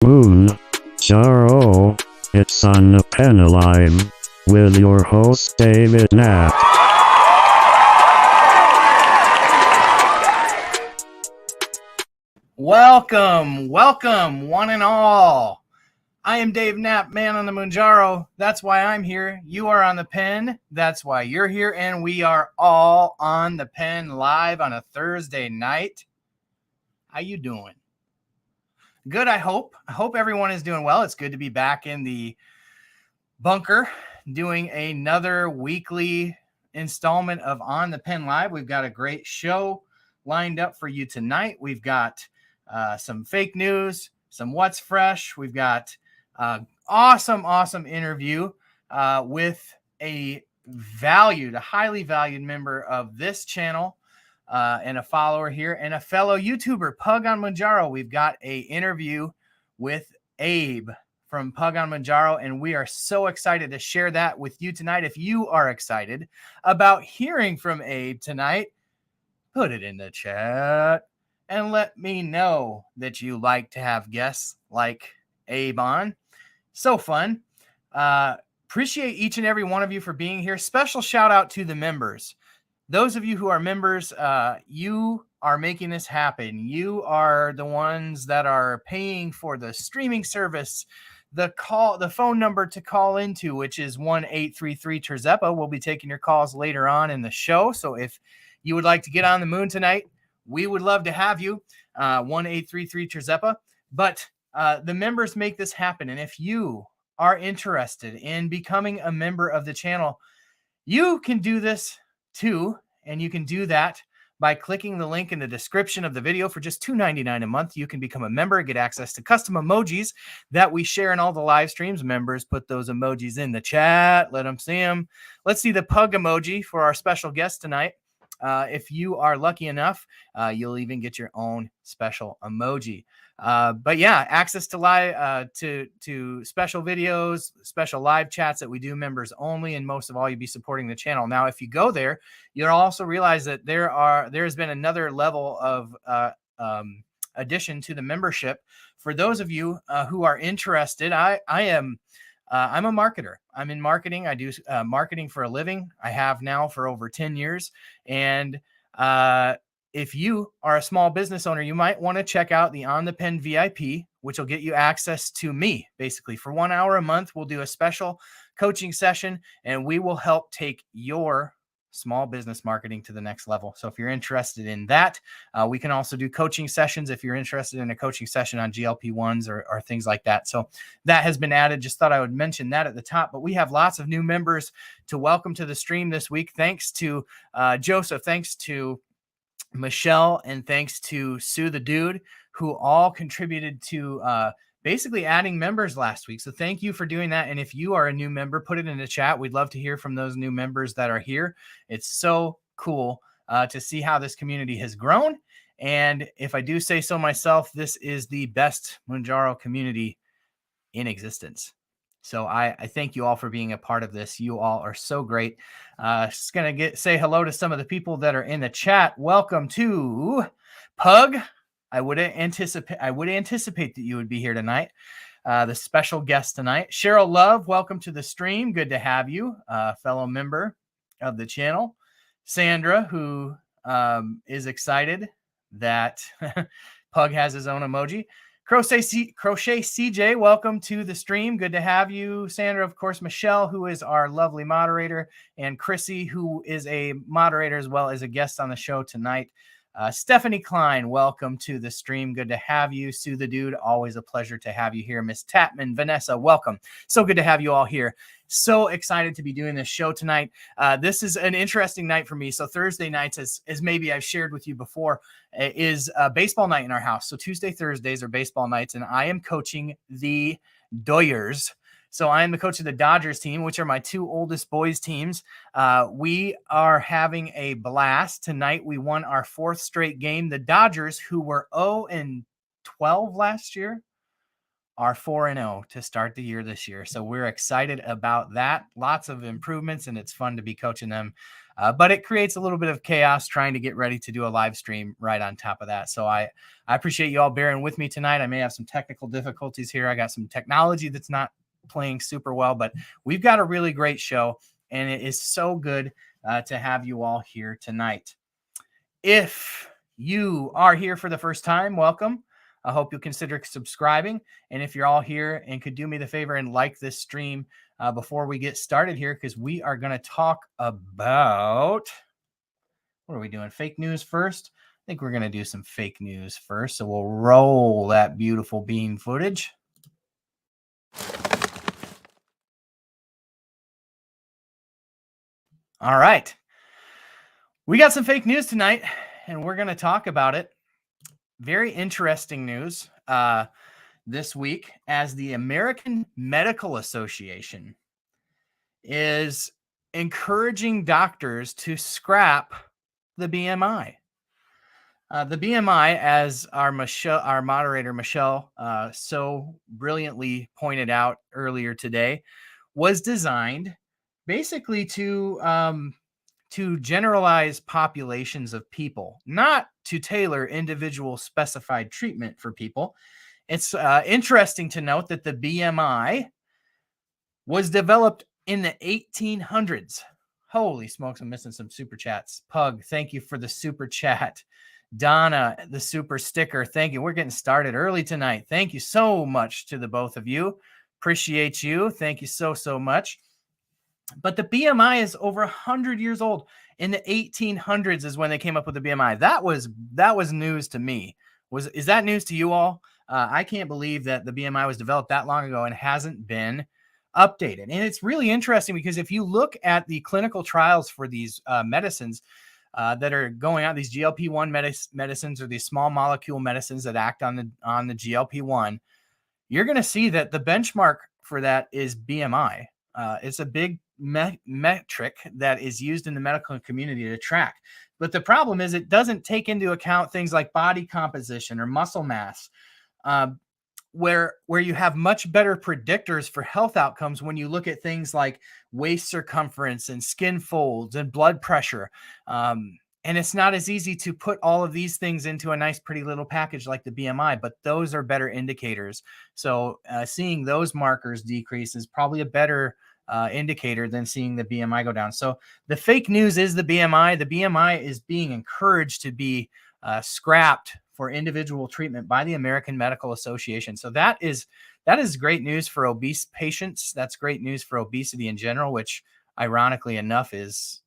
Mounjaro, it's on the pen line with your host David Knapp. Welcome, one and all. I am Dave Knapp, man on the Mounjaro. That's why I'm here. You are on the pen. That's why you're here. And we are all on the pen live on a Thursday night. How you doing? Good, I hope. I hope everyone is doing well. It's good to be back in the bunker doing another weekly installment of On the Pen Live. We've got a great show lined up for you tonight. We've got some fake news, some what's fresh. We've got awesome interview with a highly valued member of this channel and a follower here and a fellow YouTuber, Pug on Mounjaro. We've got a interview with Abe from Pug on Mounjaro, and we are so excited to share that with you tonight. If you are excited about hearing from Abe tonight, put it in the chat and let me know that you like to have guests like Abe on. So fun. Appreciate each and every one of you for being here. Special shout out to the members. Those of you who are members, you are making this happen. You are the ones that are paying for the streaming service, the phone number to call into, which is 1-833-TRZEPA. We'll be taking your calls later on in the show. So if you would like to get on the moon tonight, we would love to have you. 1-833-TRZEPA. But the members make this happen. And if you are interested in becoming a member of the channel, you can do this too. And you can do that by clicking the link in the description of the video. For just $2.99 a month, you can become a member, get access to custom emojis that we share in all the live streams. Members, put those emojis in the chat. Let them see them. Let's see the pug emoji for our special guest tonight. If you are lucky enough, you'll even get your own special emoji. But yeah, access to live to special videos, special live chats that we do members only, and most of all, you'll be supporting the channel. Now, if you go there, you'll also realize that there has been another level of addition to the membership. For those of you who are interested, I'm a marketer. I'm in marketing. I do marketing for a living. I have now for over 10 years. And if you are a small business owner, you might want to check out the On the Pen VIP, which will get you access to me. Basically, for 1 hour a month, we'll do a special coaching session, and we will help take your small business marketing to the next level. So if you're interested in that, we can also do coaching sessions if you're interested in a coaching session on GLP-1s or things like that. So that has been added. Just thought I would mention that at the top. But we have lots of new members to welcome to the stream this week. Thanks to Joseph. Thanks to Michelle, and thanks to Sue the Dude, who all contributed to basically adding members last week. So thank you for doing that. And if you are a new member, put it in the chat. We'd love to hear from those new members that are here. It's so cool to see how this community has grown. And if I do say so myself, this is the best Mounjaro community in existence. So I thank you all for being a part of this. You all are so great. Just gonna say hello to some of the people that are in the chat. Welcome to Pug. I would anticipate that you would be here tonight. The special guest tonight, Cheryl Love. Welcome to the stream. Good to have you, fellow member of the channel. Sandra, who is excited that Pug has his own emoji. Crochet CJ, welcome to the stream. Good to have you, Sandra. Of course, Michelle, who is our lovely moderator, and Chrissy, who is a moderator as well as a guest on the show tonight. Stephanie Klein, welcome to the stream. Good to have you. Sue the Dude, always a pleasure to have you here. Miss Tapman, Vanessa, welcome. So good to have you all here. So excited to be doing this show tonight. This is an interesting night for me. So Thursday nights, as maybe I've shared with you before, is baseball night in our house. So Tuesday, Thursdays are baseball nights, and I am coaching the Doyers. So I am the coach of the Dodgers team, which are my two oldest boys' teams. We are having a blast. Tonight, we won our fourth straight game. The Dodgers, who were 0-12 last year, are 4-0 to start the year this year. So we're excited about that. Lots of improvements, and it's fun to be coaching them. but it creates a little bit of chaos trying to get ready to do a live stream right on top of that. So I appreciate you all bearing with me tonight. I may have some technical difficulties here. I got some technology that's not playing super well, but we've got a really great show, and it is so good to have you all here tonight. If you are here for the first time, welcome. I hope you'll consider subscribing. And if you're all here and could do me the favor and like this stream before we get started here, because we are going to talk about, what are we doing? Fake news first? I think we're going to do some fake news first. So we'll roll that beautiful bean footage. All right. We got some fake news tonight, and we're going to talk about it. Very interesting news this week, as the American Medical Association is encouraging doctors to scrap the BMI. The BMI, as our moderator Michelle so brilliantly pointed out earlier today, was designed basically to generalize populations of people, not to tailor individual specified treatment for people. It's interesting to note that the BMI was developed in the 1800s. Holy smokes, I'm missing some super chats. Pug, thank you for the super chat. Donna, the super sticker, thank you. We're getting started early tonight. Thank you so much to the both of you. Appreciate you. Thank you so much. But the BMI is over 100 years old. In the 1800s is when they came up with the BMI. That was news to me. Is that news to you all? I can't believe that the BMI was developed that long ago and hasn't been updated. And it's really interesting because if you look at the clinical trials for these medicines that are going out, these GLP-1 medicines or these small molecule medicines that act on the GLP-1, you're going to see that the benchmark for that is BMI. It's a big metric that is used in the medical community to track. But the problem is it doesn't take into account things like body composition or muscle mass, where you have much better predictors for health outcomes when you look at things like waist circumference and skin folds and blood pressure. And it's not as easy to put all of these things into a nice, pretty little package like the BMI, but those are better indicators. So seeing those markers decrease is probably a better indicator than seeing the BMI go down. So the fake news is the BMI. The BMI is being encouraged to be scrapped for individual treatment by the American Medical Association. So that is great news for obese patients. That's great news for obesity in general, which ironically enough is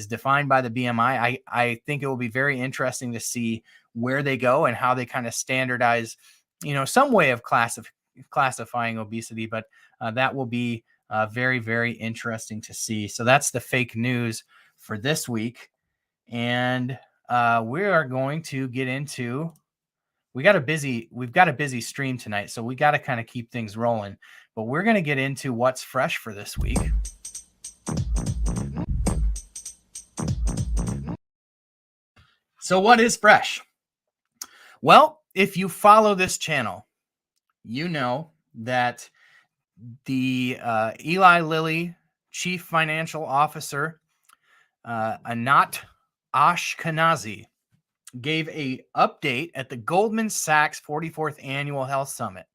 defined by the BMI. I think it will be very interesting to see where they go and how they kind of standardize, some way of classifying obesity, but that will be very, very interesting to see. So that's the fake news for this week. And we are going to get into, we've got a busy stream tonight, so we got to kind of keep things rolling, but we're going to get into what's fresh for this week. So what is fresh? Well, if you follow this channel, you know that the Eli Lilly Chief Financial Officer, Anat Ashkenazi, gave a update at the Goldman Sachs 44th Annual Health Summit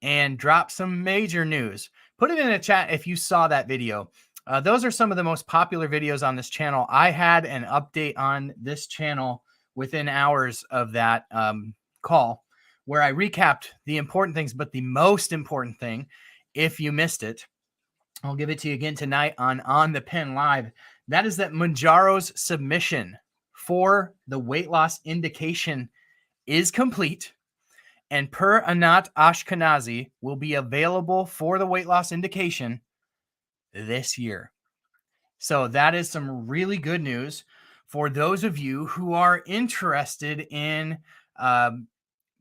and dropped some major news. Put it in a chat if you saw that video. Those are some of the most popular videos on this channel. I had an update on this channel within hours of that call, where I recapped the important things, but the most important thing, if you missed it, I'll give it to you again tonight on the Pen Live. That is that Mounjaro's submission for the weight loss indication is complete, and per Anat Ashkenazi will be available for the weight loss indication this year. So that is some really good news for those of you who are interested in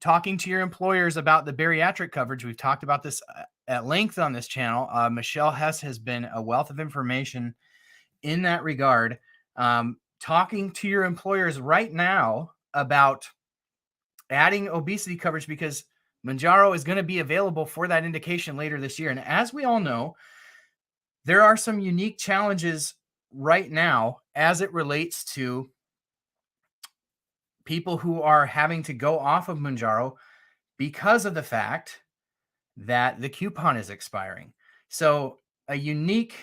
talking to your employers about the bariatric coverage. We've talked about this at length on this channel. Michelle Hess has been a wealth of information in that regard. Talking to your employers right now about adding obesity coverage, because Mounjaro is going to be available for that indication later this year. And as we all know, there are some unique challenges right now, as it relates to people who are having to go off of Mounjaro because of the fact that the coupon is expiring. So a unique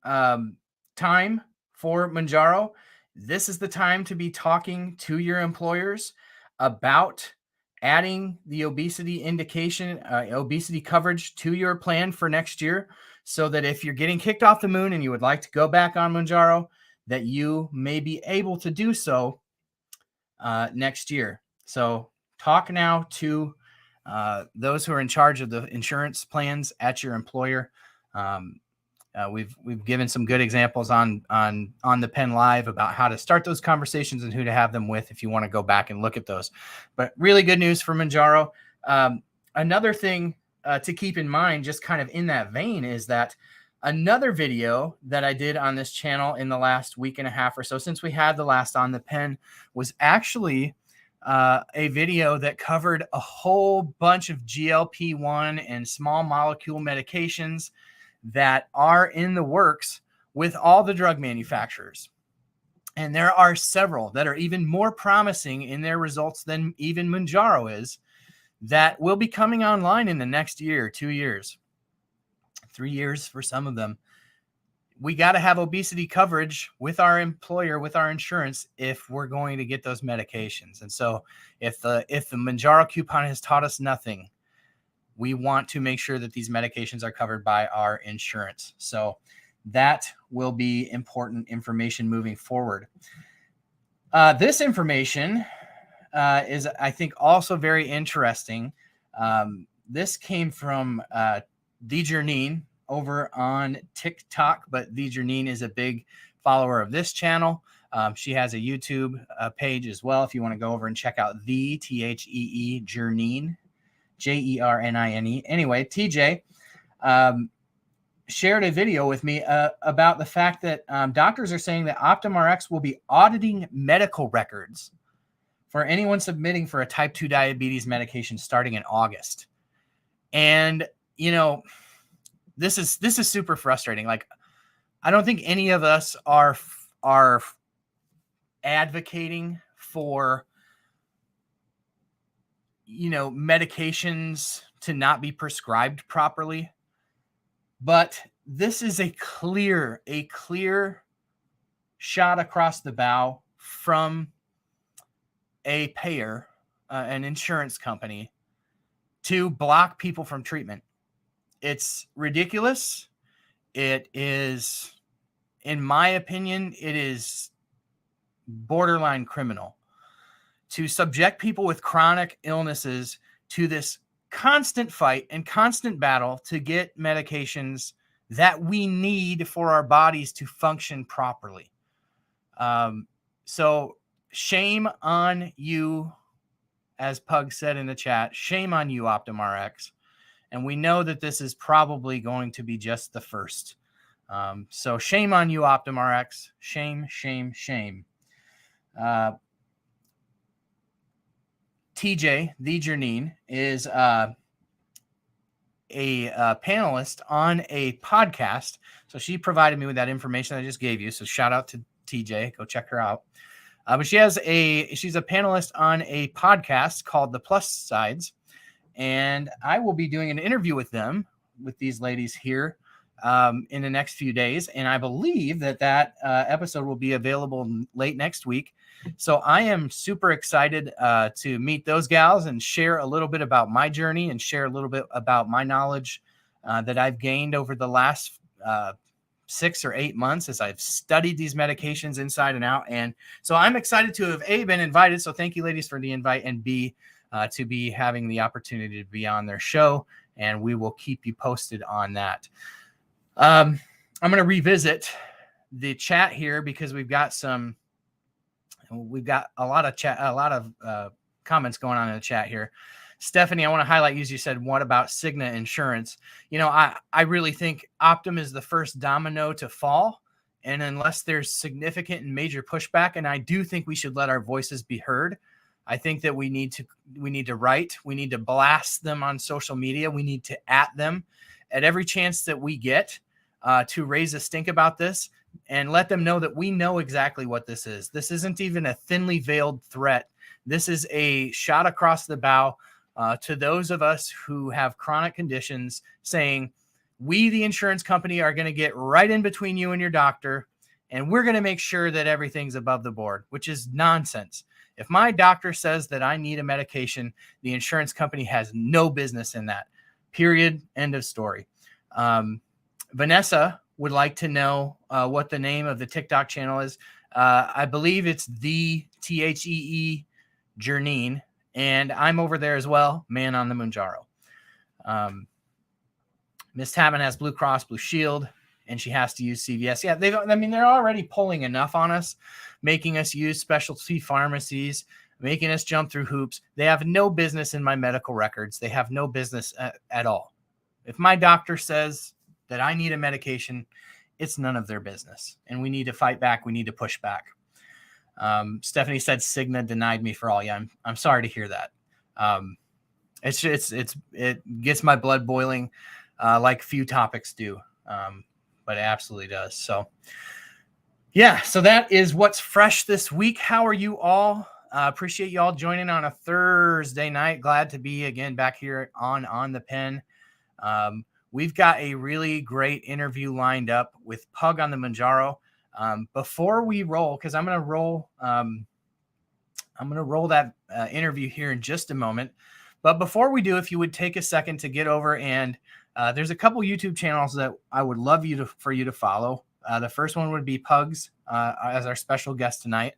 time for Mounjaro. This is the time to be talking to your employers about adding the obesity indication, obesity coverage to your plan for next year, so that if you're getting kicked off the moon and you would like to go back on Mounjaro, that you may be able to do so next year. So talk now to those who are in charge of the insurance plans at your employer. We've given some good examples on the Pen Live about how to start those conversations and who to have them with if you want to go back and look at those. But really good news for Mounjaro. Another thing to keep in mind, just kind of in that vein, is that another video that I did on this channel in the last week and a half or so, since we had the last On the Pen, was actually a video that covered a whole bunch of GLP-1 and small molecule medications that are in the works with all the drug manufacturers. And there are several that are even more promising in their results than even Mounjaro is, that will be coming online in the next year, 2 years, 3 years for some of them. We got to have obesity coverage with our employer, with our insurance, if we're going to get those medications. And so if the Mounjaro coupon has taught us nothing, we want to make sure that these medications are covered by our insurance. So that will be important information moving forward. This information is, I think, also very interesting. This came from Dejernine over on TikTok, but Dejernine is a big follower of this channel. She has a YouTube page as well. If you want to go over and check out THEE Jernine, Jernine. Anyway, TJ shared a video with me about the fact that doctors are saying that OptumRx will be auditing medical records for anyone submitting for a type 2 diabetes medication starting in August. And, you know, this is super frustrating. Like, I don't think any of us are advocating for, you know, medications to not be prescribed properly. But this is a clear shot across the bow from a payer, an insurance company, to block people from treatment. It's ridiculous. It is, in my opinion, it is borderline criminal to subject people with chronic illnesses to this constant fight and constant battle to get medications that we need for our bodies to function properly. So shame on you, as Pug said in the chat, shame on you, OptumRx. And we know that this is probably going to be just the first. So shame on you, OptumRx. Shame, shame, shame. TJ, the Jernine, is a panelist on a podcast. So she provided me with that information I just gave you. So shout out to TJ. Go check her out. But she's a panelist on a podcast called The Plus Sides. And I will be doing an interview with these ladies here in the next few days. And I believe that episode will be available late next week. So I am super excited to meet those gals and share a little bit about my journey and share a little bit about my knowledge that I've gained over the last 6 or 8 months as I've studied these medications inside and out. And so I'm excited to have A, been invited. So thank you, ladies, for the invite, and B, to be having the opportunity to be on their show. And we will keep you posted on that. I'm going to revisit the chat here because we've got a lot of comments going on in the chat here. Stephanie, I want to highlight you said, what about Cigna Insurance? You know, I really think Optum is the first domino to fall. And unless there's significant and major pushback, and I do think we should let our voices be heard. I think that we need to write. We need to blast them on social media. We need to at them at every chance that we get to raise a stink about this, and let them know that we know exactly what this is. This isn't even a thinly veiled threat. This is a shot across the bow to those of us who have chronic conditions, saying, we, the insurance company, are going to get right in between you and your doctor, and we're going to make sure that everything's above the board, which is nonsense. If my doctor says that I need a medication, the insurance company has no business in that. Period. End of story. Vanessa would like to know what the name of the TikTok channel is. I believe it's the THEE Journine, and I'm over there as well, Man on the Mounjaro. Miss Tabin has Blue Cross Blue Shield, and she has to use CVS. Yeah, they're already pulling enough on us, making us use specialty pharmacies, making us jump through hoops. They have no business in my medical records. They have no business at all. If my doctor says that I need a medication, it's none of their business, and we need to fight back. We need to push back. Stephanie said Cigna denied me for all. Yeah, I'm sorry to hear that. It gets my blood boiling, like few topics do, but it absolutely does. So yeah, so that is what's fresh this week. How are you all? Appreciate you all joining on a Thursday night. Glad to be again back here on the pen. We've got a really great interview lined up with Pug on the Mounjaro. Before we roll, because I'm going to roll that interview here in just a moment. But before we do, if you would take a second to get over, and there's a couple YouTube channels that I would love for you to follow. The first one would be Pug's as our special guest tonight.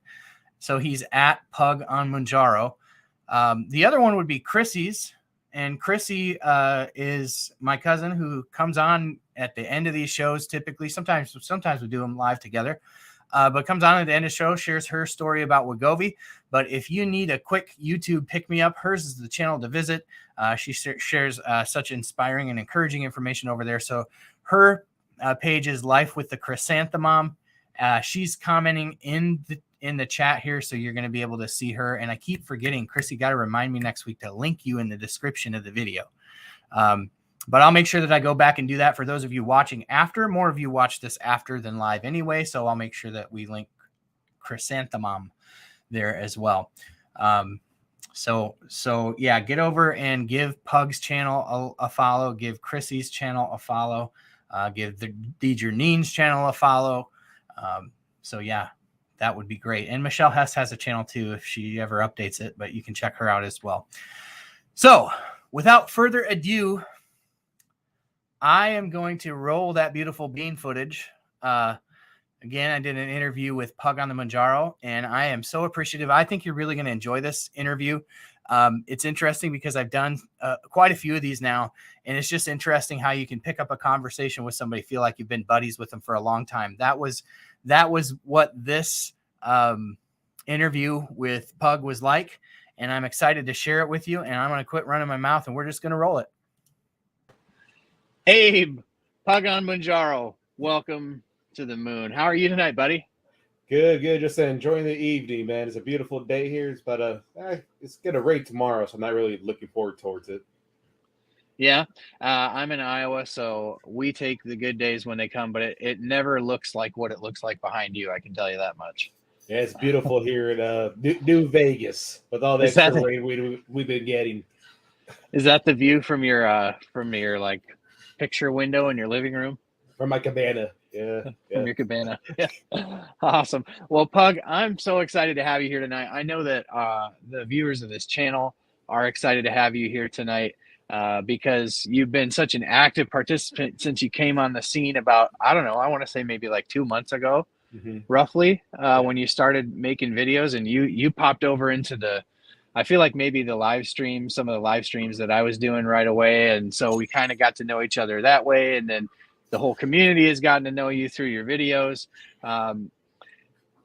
So he's at Pug on Mounjaro. The other one would be Krissy's. And Chrissy is my cousin who comes on at the end of these shows. Typically, sometimes we do them live together, but comes on at the end of the show, shares her story about Wegovy. But if you need a quick YouTube pick me up, hers is the channel to visit. She shares such inspiring and encouraging information over there. So her page is Life with the Chrysanthemum. She's commenting in the chat here, so you're going to be able to see her. And I keep forgetting, Chrissy, got to remind me next week to link you in the description of the video. But I'll make sure that I go back and do that for those of you watching after. More of you watch this after than live anyway, so I'll make sure that we link Chrysanthemum there as well. So yeah, get over and give Pug's channel a follow, give Krissy's channel a follow, give the Journene's channel a follow. So yeah, that would be great. And Michelle Hess has a channel too if she ever updates it, but you can check her out as well. So without further ado, I am going to roll that beautiful bean footage. Again, I did an interview with Pug on the Mounjaro, and I am so appreciative. I think you're really going to enjoy this interview. It's interesting because I've done quite a few of these now, and it's just interesting how you can pick up a conversation with somebody, feel like you've been buddies with them for a long time. That was what this interview with Pug was like, and I'm excited to share it with you, and I'm going to quit running my mouth, and we're just going to roll it. Abe, Pug on Mounjaro, welcome to the moon. How are you tonight, buddy? Good. Just enjoying the evening, man. It's a beautiful day here, but it's gonna rain tomorrow, so I'm not really looking forward towards it. Yeah, I'm in Iowa, so we take the good days when they come, but it never looks like what it looks like behind you. I can tell you that much. Yeah, it's beautiful here in New Vegas with all the extra rain we've been getting. Is that the view from your like picture window in your living room? From my cabana. Yeah. From your cabana. Yeah. Awesome. Well, Pug, I'm so excited to have you here tonight. I know that the viewers of this channel are excited to have you here tonight because you've been such an active participant since you came on the scene about, I don't know, I want to say maybe like 2 months ago, roughly, when you started making videos, and you popped over into I feel like maybe some of the live streams that I was doing right away. And so we kind of got to know each other that way. And then the whole community has gotten to know you through your videos.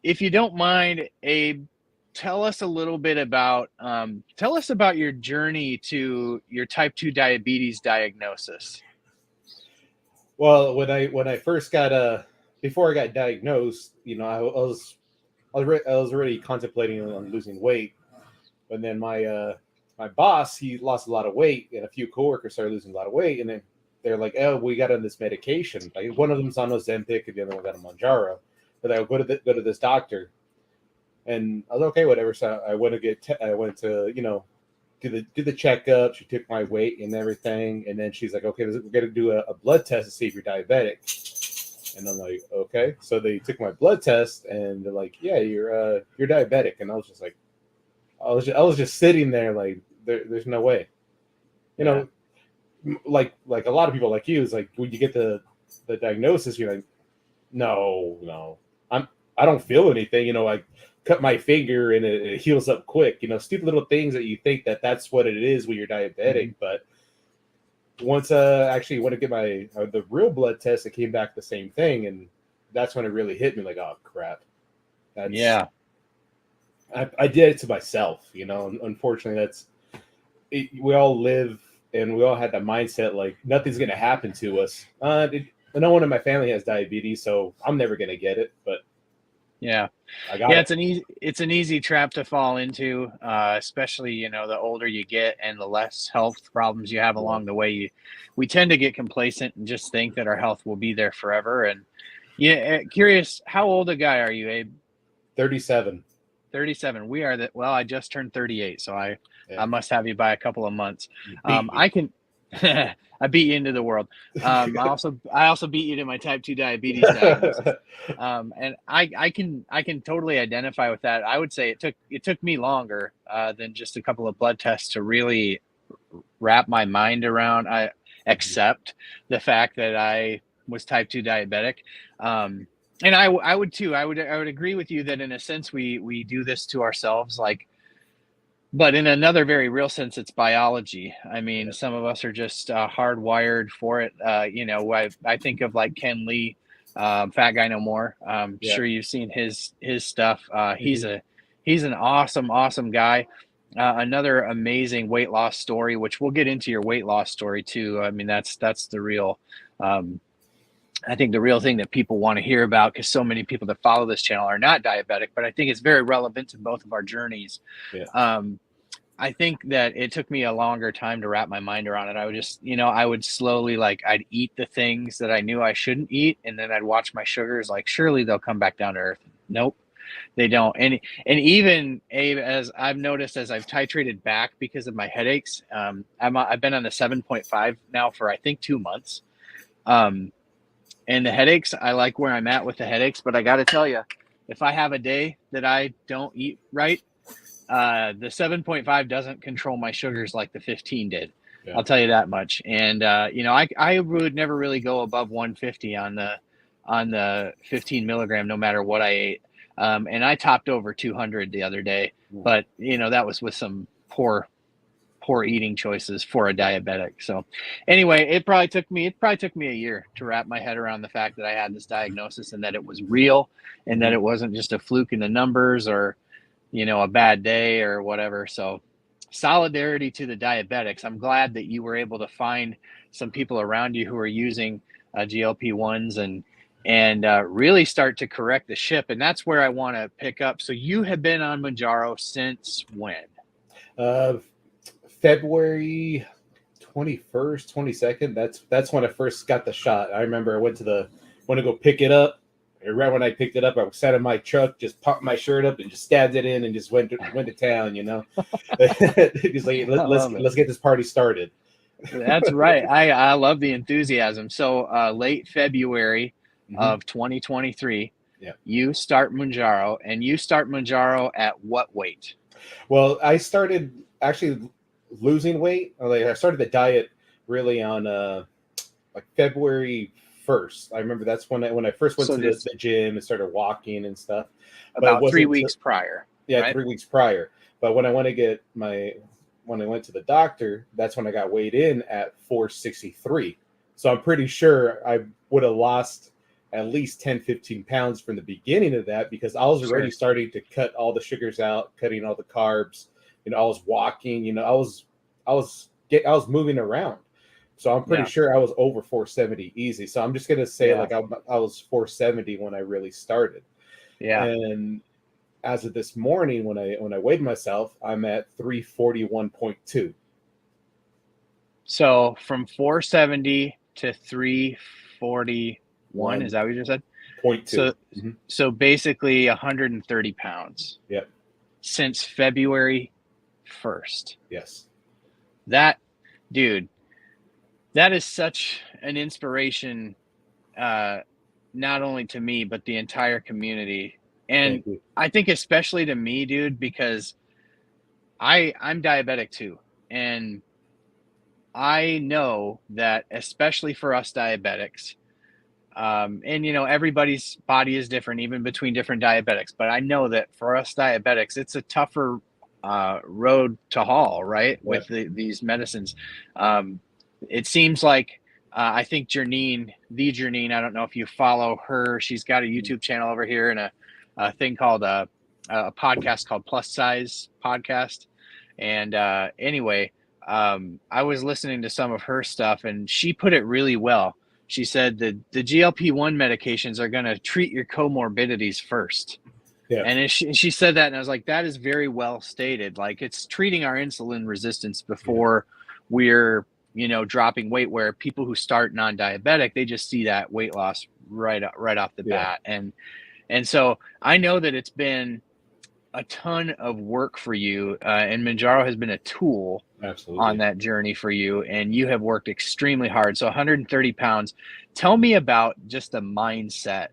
If you don't mind, Abe, tell us a little bit about your journey to your type 2 diabetes diagnosis. Well, when I first got before I got diagnosed, you know, I was already contemplating on losing weight. And then my boss, he lost a lot of weight, and a few coworkers started losing a lot of weight. And then they're like, "Oh, we got on this medication. Like one of them's on Ozempic, and the other one got on Mounjaro." But I'll go to this doctor, and I was okay, whatever. So I went to do the checkup. She took my weight and everything, and then she's like, okay, we're gonna do a blood test to see if you're diabetic. And I'm like, okay. So they took my blood test, and they're like, yeah, you're diabetic. And I was just like, I was just sitting there like, there's no way, like a lot of people like you is like when you get the diagnosis, you're like, no, I don't feel anything. I cut my finger and it heals up quick. Stupid little things that you think that's what it is when you're diabetic. But once actually went to get my the real blood test, it came back the same thing, and that's when it really hit me. Like, oh crap, I did it to myself. Unfortunately, we all live and we all had that mindset like nothing's gonna happen to us. No one in my family has diabetes, so I'm never gonna get it. But yeah, it's an easy trap to fall into, especially the older you get and the less health problems you have along the way. We tend to get complacent and just think that our health will be there forever. And curious, how old a guy are you, Abe? 37. 37. We are that. Well, I just turned 38, so I must have you by a couple of months. I beat you into the world. I also beat you to my type 2 diabetes diagnosis. And I can totally identify with that. I would say it took me longer than just a couple of blood tests to really wrap my mind around. I accept the fact that I was type 2 diabetic. And I would too. I would agree with you that in a sense we do this to ourselves, like. But in another very real sense, it's biology. I mean, some of us are just hardwired for it. I think of like Ken Lee, Fat Guy No More. Sure you've seen his stuff. He's an awesome guy. Another amazing weight loss story, which we'll get into your weight loss story too. I mean, that's the real. I think the real thing that people want to hear about, because so many people that follow this channel are not diabetic, but I think it's very relevant to both of our journeys. Yeah. I think that it took me a longer time to wrap my mind around it. I would just, I would slowly, like, I'd eat the things that I knew I shouldn't eat, and then I'd watch my sugars, like, surely they'll come back down to earth. Nope, they don't. And even, Abe, as I've noticed, as I've titrated back because of my headaches, I've been on the 7.5 now for, I think, 2 months. And the headaches, I like where I'm at with the headaches, but I got to tell you, if I have a day that I don't eat right, the 7.5 doesn't control my sugars like the 15 did. Yeah. I'll tell you that much. And, I would never really go above 150 on the 15 milligram, no matter what I ate. And I topped over 200 the other day, but that was with some poor eating choices for a diabetic. So anyway, it probably took me a year to wrap my head around the fact that I had this diagnosis and that it was real and that it wasn't just a fluke in the numbers or, a bad day or whatever. So solidarity to the diabetics. I'm glad that you were able to find some people around you who are using GLP-1s and really start to correct the ship. And that's where I want to pick up. So you have been on Mounjaro since when? February 21st, 22nd. That's when I first got the shot. I remember I went to go pick it up. And right when I picked it up, I sat in my truck, just popped my shirt up and just stabbed it in and just went to town, Just like, let's get this party started. That's right. I love the enthusiasm. So late February of 2023, you start Mounjaro, and you start Mounjaro at what weight? Well, I started actually losing weight. I started the diet really on like February 1st. I remember that's when I first went to the gym and started walking and stuff. About 3 weeks prior. Yeah, right? 3 weeks prior. But when I went to the doctor, that's when I got weighed in at 463. So I'm pretty sure I would have lost at least 10, 15 pounds from the beginning of that, because I was already starting to cut all the sugars out, cutting all the carbs. I was walking, I was moving around. So I'm pretty sure I was over 470 easy. So I'm just going to say I was 470 when I really started. Yeah. And as of this morning, when I weighed myself, I'm at 341.2. So from 470 to 341, is that what you just said? 0.2. So, so basically 130 pounds. Yep. Since February 1st. Yes. That, dude, that is such an inspiration, not only to me, but the entire community. And I think especially to me, dude, because I'm diabetic too. And I know that especially for us diabetics, and you know, everybody's body is different, even between different diabetics. But I know that for us diabetics, it's a tougher road to haul, right? Yeah. With these medicines. It seems like I think Janine, I don't know if you follow her. She's got a YouTube channel over here and a thing called a podcast called Plus Size Podcast. And anyway, I was listening to some of her stuff, and she put it really well. She said that the GLP-1 medications are going to treat your comorbidities first. Yeah. And she said that, and I was like, that is very well stated. Like, it's treating our insulin resistance before we're, you know, dropping weight, where people who start non-diabetic, they just see that weight loss right off the bat. And so I know that it's been a ton of work for you, and Mounjaro has been a tool on that journey for you, and you have worked extremely hard. So 130 pounds. Tell me about just the mindset,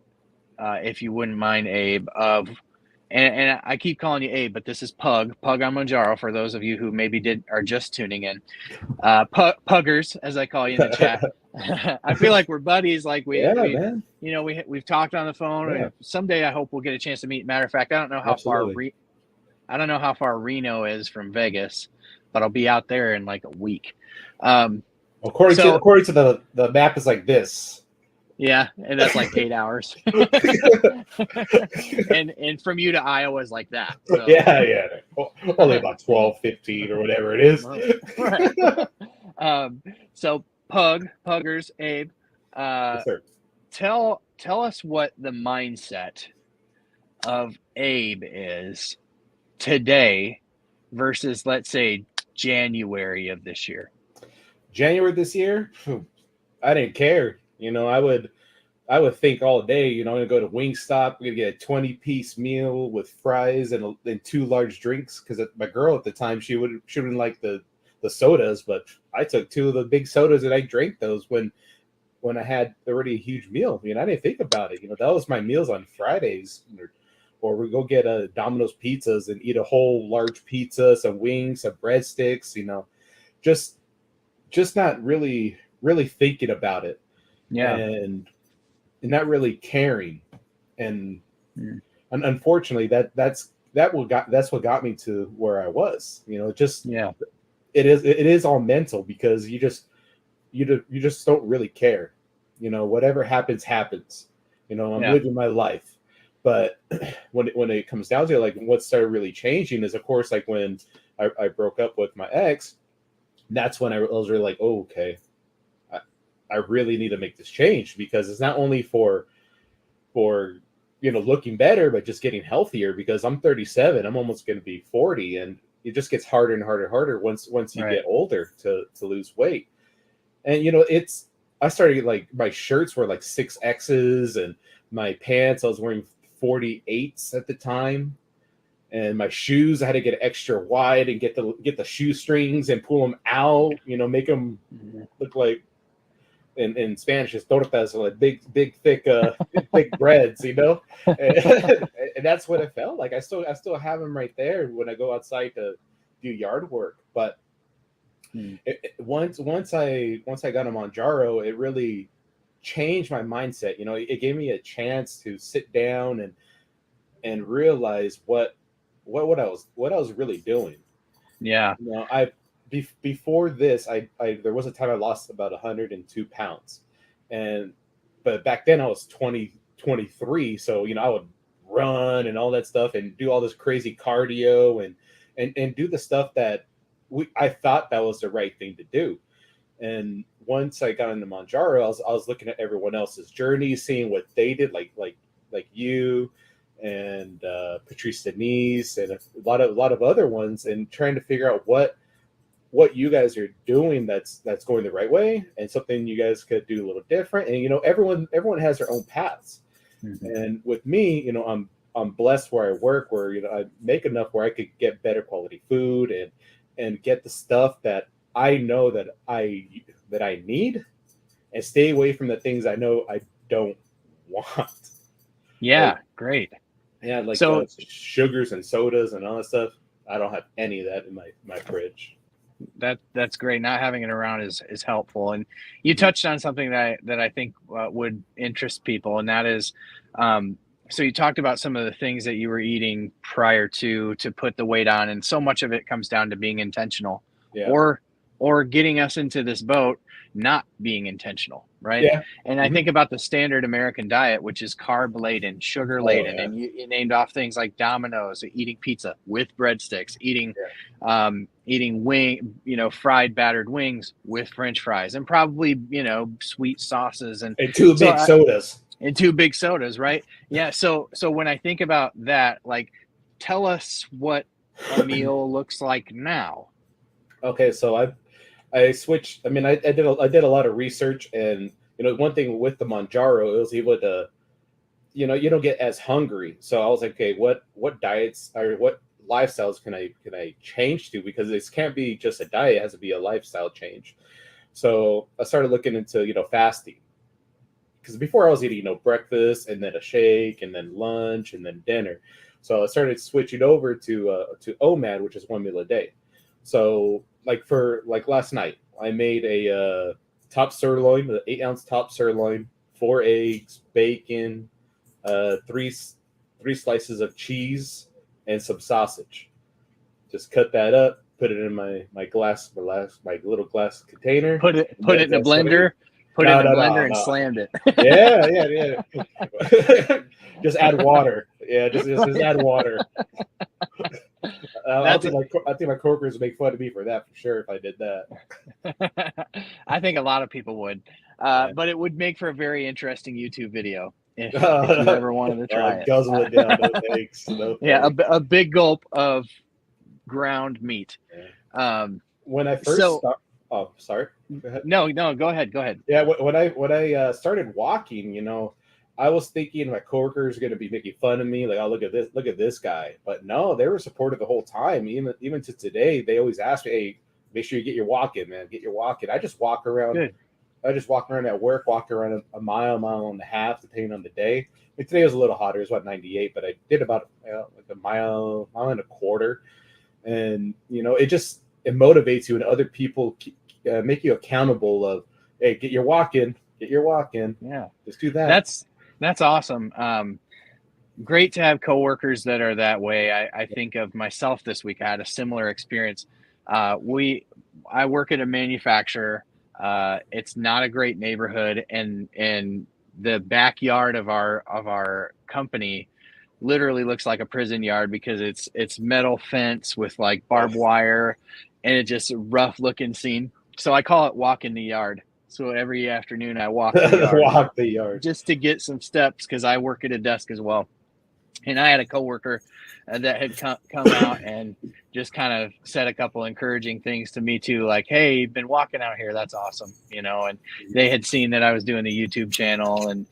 if you wouldn't mind, Abe, of, and I keep calling you Abe, but this is Pug on Mounjaro for those of you who maybe are just tuning in. Puggers, as I call you in the chat. I feel like we're buddies. Like man. You know, we've talked on the phone. Yeah. Someday I hope we'll get a chance to meet. Matter of fact, I don't know how far Reno is from Vegas, but I'll be out there in like a week. According to the map, is like this. Yeah, and that's like 8 hours. and from you to Iowa is like that. So. Yeah. Only about 12, 15 or whatever it is. Right. So Puggers, Abe, yes, sir. Tell us what the mindset of Abe is today versus, let's say, January of this year. January this year, I didn't care. You know, I would think all day, you know, I'm going to go to Wingstop. I'm going to get a 20-piece meal with fries and 2 large drinks, because my girl at the time, she wouldn't like the sodas, but I took 2 of the big sodas and I drank those when I had already a huge meal. You know, I didn't think about it. You know, that was my meals on Fridays. Or we go get a Domino's pizzas and eat a whole large pizza, some wings, some breadsticks, you know, just not really thinking about it. Yeah. And not really caring. And unfortunately that's what got me to where I was. You know, it is all mental, because you just don't really care. You know, whatever happens. You know, I'm living my life. But when it comes down to it, like, what started really changing is, of course, like when I broke up with my ex, that's when I was really like, oh, okay, I really need to make this change, because it's not only for you know, looking better, but just getting healthier, because I'm 37, I'm almost going to be 40, and it just gets harder and harder once you get older to lose weight. And you know, I started, like, my shirts were like 6X's, and my pants, I was wearing 48s at the time, and my shoes, I had to get extra wide and get the shoestrings and pull them out, you know, make them look like, in Spanish is tortas, like big thick thick breads, you know, and that's what it felt like. I still have them right there when I go outside to do yard work. But once I got a Mounjaro, it really changed my mindset. You know, it gave me a chance to sit down and realize what I was really doing. Yeah. You know, before this, I there was a time I lost about 102 pounds, but back then I was 23, so you know, I would run and all that stuff and do all this crazy cardio and do the stuff that I thought that was the right thing to do. And once I got into Mounjaro, I was looking at everyone else's journey, seeing what they did, like you and Patrice Denise and a lot of other ones, and trying to figure out what you guys are doing that's going the right way, and something you guys could do a little different. And you know, everyone has their own paths, And with me, I'm blessed where I work, where I make enough where I could get better quality food and get the stuff that I know that I need, and stay away from the things I know I don't want. Yeah, Like, great. yeah, like So sugars and sodas and all that stuff. I don't have any of that in my fridge. that's great. Not having it around is helpful. And you touched on something that I think would interest people, and that is, so you talked about some of the things that you were eating prior to put the weight on, and so much of it comes down to being intentional, Yeah. or getting us into this boat not being intentional, right? Yeah. And I think about the standard American diet, which is carb laden, sugar laden, yeah. and you named off things like Domino's, eating pizza with breadsticks, eating fried battered wings with French fries, and probably sweet sauces and two big sodas. And 2 big sodas, right? Yeah. So when I think about that, like, tell us what a meal looks like now. Okay, so I switched. I mean, I did a lot of research, and one thing with the Mounjaro, it was able to, you don't get as hungry. So I was like, okay, what diets or what lifestyles can I change to, because this can't be just a diet; it has to be a lifestyle change. So I started looking into fasting, because before I was eating breakfast and then a shake and then lunch and then dinner. So I started switching over to OMAD, which is 1 meal a day. So for last night, I made a top sirloin, an 8-ounce top sirloin, 4 eggs, bacon, three slices of cheese, and some sausage. Just cut that up, put it in my little glass container. Put it in a blender. Put it in a blender and slammed it. Yeah. Just add water. Yeah, just add water. I think my coworkers would make fun of me for that, for sure, if I did that. I think a lot of people would, but it would make for a very interesting YouTube video if you ever wanted to try it. Guzzle it down. No thanks. No yeah, a big gulp of ground meat. Yeah. When I first sorry. Go ahead. No, go ahead. Yeah, when I started walking, I was thinking my coworkers are going to be making fun of me, like, oh, look at this guy. But no, they were supportive the whole time. Even to today, they always ask me, hey, make sure you get your walk in, man. Get your walk in. I just walk around. Good. I just walk around at work, walk around a mile and a half, depending on the day. Like today was a little hotter. It was 98, but I did about like a mile and a quarter. And, it motivates you, and other people make you accountable of, hey, get your walk in. Yeah. Just do that. That's awesome. Great to have coworkers that are that way. I think of myself this week. I had a similar experience. I work at a manufacturer. It's not a great neighborhood, and the backyard of our company literally looks like a prison yard, because it's metal fence with like barbed wire, and it's just a rough looking scene. So I call it walk in the yard. So every afternoon I walk the yard, just to get some steps, because I work at a desk as well. And I had a coworker that had come out and just kind of said a couple encouraging things to me too, like, hey, you've been walking out here, that's awesome, and they had seen that I was doing the YouTube channel, and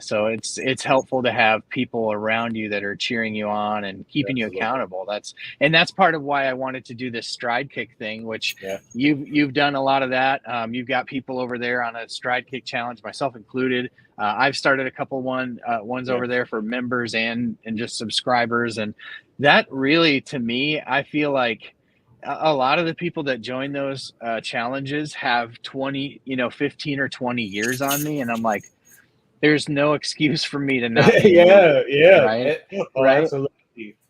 so it's helpful to have people around you that are cheering you on and keeping you accountable. That's part of why I wanted to do this stride kick thing, which you've done a lot of that. You've got people over there on a stride kick challenge, myself included. I've started a couple ones over there for members and just subscribers, and that really, to me, I feel like a lot of the people that join those challenges have 15 or 20 years on me, and I'm like, there's no excuse for me to not. Right? Right?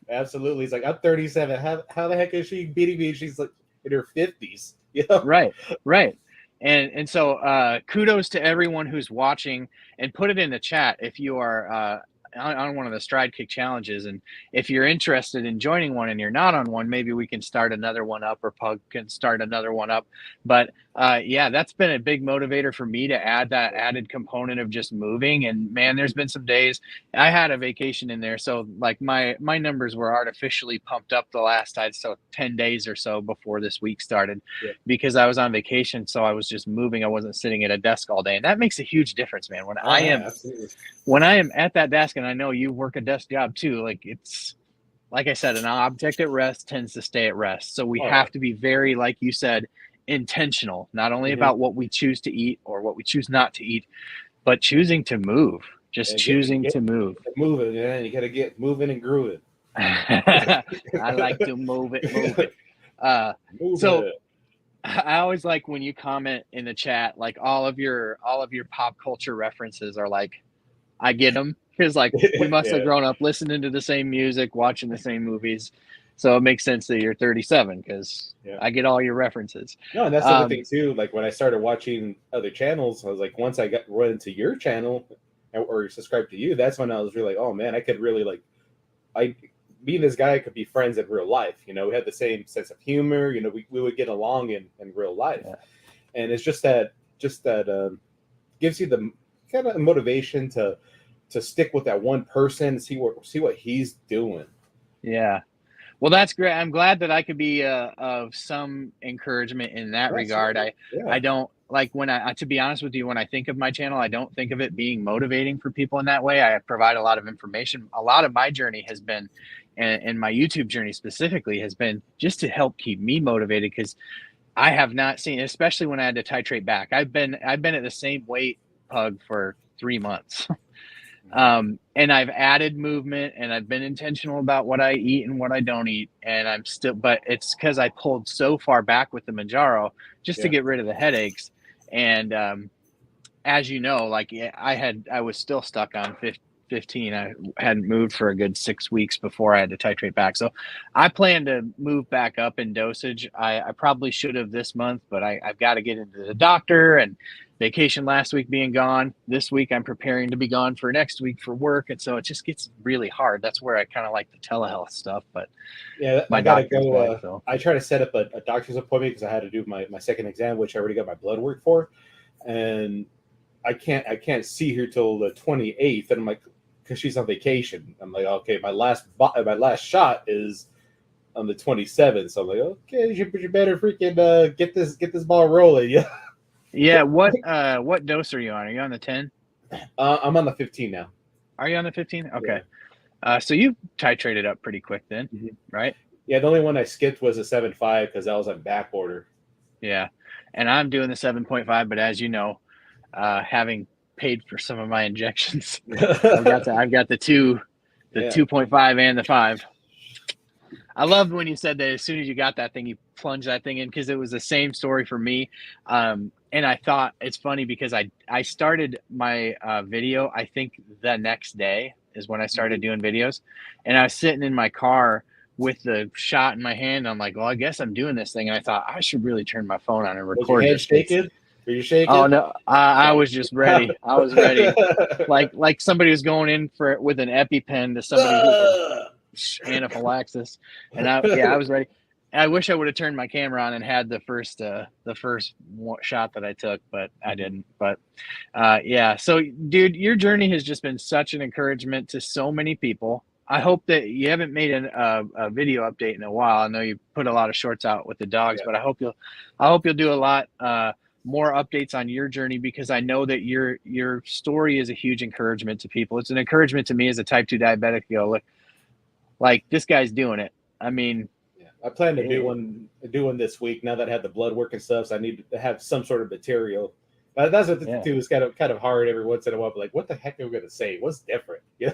Absolutely. It's like, I'm 37. How the heck is she beating me? She's like in her 50s. Right. And so kudos to everyone who's watching, and put it in the chat if you are on one of the stride kick challenges. And if you're interested in joining one and you're not on one, maybe we can start another one up, or Pug can start another one up. But yeah, that's been a big motivator for me to add that added component of just moving. And man, there's been some days I had a vacation in there. So like my numbers were artificially pumped up the last 10 days or so before this week started, because I was on vacation. So I was just moving. I wasn't sitting at a desk all day. And that makes a huge difference, man. When I am at that desk, and I know you work a desk job too, like it's, like I said, an object at rest tends to stay at rest. So we have to be very, like you said, intentional, not only about what we choose to eat or what we choose not to eat, but choosing to move, choosing to move. Moving, man. You got to get moving and grooving. I like to move it. So I always like when you comment in the chat, like all of your pop culture references are like, I get them, because like we must have grown up listening to the same music, watching the same movies. So it makes sense that you're 37, because I get all your references. No, and that's the other thing too. Like when I started watching other channels, I was like, once I got run into your channel or subscribed to you, that's when I was really like, oh man, I could really me and this guy could be friends in real life. You know, we had the same sense of humor. You know, we would get along in real life, and it's just that gives you the kind of motivation to stick with that one person and see what he's doing. Yeah. Well, that's great. I'm glad that I could be of some encouragement in that regard. I don't like to be honest with you, when I think of my channel, I don't think of it being motivating for people in that way. I provide a lot of information. A lot of my journey has been, and my YouTube journey specifically has been, just to help keep me motivated, because I have not seen, especially when I had to titrate back. I've been at the same weight, Pug, for 3 months. And I've added movement, and I've been intentional about what I eat and what I don't eat. And I'm still, but it's because I pulled so far back with the Mounjaro just to get rid of the headaches. And, as you know, like I was still stuck on 15. I hadn't moved for a good 6 weeks before I had to titrate back. So I plan to move back up in dosage. I probably should have this month, but I've got to get into the doctor, and vacation last week being gone. This week I'm preparing to be gone for next week for work. And so it just gets really hard. That's where I kind of like the telehealth stuff, but I gotta go. I try to set up a doctor's appointment because I had to do my second exam, which I already got my blood work for. And I can't see her till the 28th. And I'm like, because she's on vacation. I'm like, okay, my last shot is on the 27th. So I'm like, okay, you better freaking get this ball rolling. Yeah. Yeah. What dose are you on? Are you on the 10? I'm on the 15 now. Are you on the 15? Okay. Yeah. So you titrated up pretty quick then, right? Yeah. The only one I skipped was a 7.5 because I was on back order. Yeah. And I'm doing the 7.5, but as you know, having paid for some of my injections, I've got the 2.5 and the 5. I loved when you said that as soon as you got that thing, you plunged that thing in, because it was the same story for me. And I thought it's funny because I started my video, I think the next day is when I started doing videos. And I was sitting in my car with the shot in my hand. I'm like, well, I guess I'm doing this thing. And I thought I should really turn my phone on and record. Was your head shaking? Were you shaking? Oh no, I was just ready. I was ready. like somebody was going in with an EpiPen to somebody with anaphylaxis. And I was ready. I wish I would have turned my camera on and had the first shot that I took, but I didn't. But so dude, your journey has just been such an encouragement to so many people. I hope that you haven't made a video update in a while. I know you put a lot of shorts out with the dogs, but I hope you'll do a lot more updates on your journey, because I know that your story is a huge encouragement to people. It's an encouragement to me as a type 2 diabetic to go, look, like this guy's doing it. I mean, I plan to do one this week now that I have the blood work and stuff. So I need to have some sort of material. But that's what the two is kind of hard every once in a while. But like, what the heck are we gonna say? What's different? Yeah.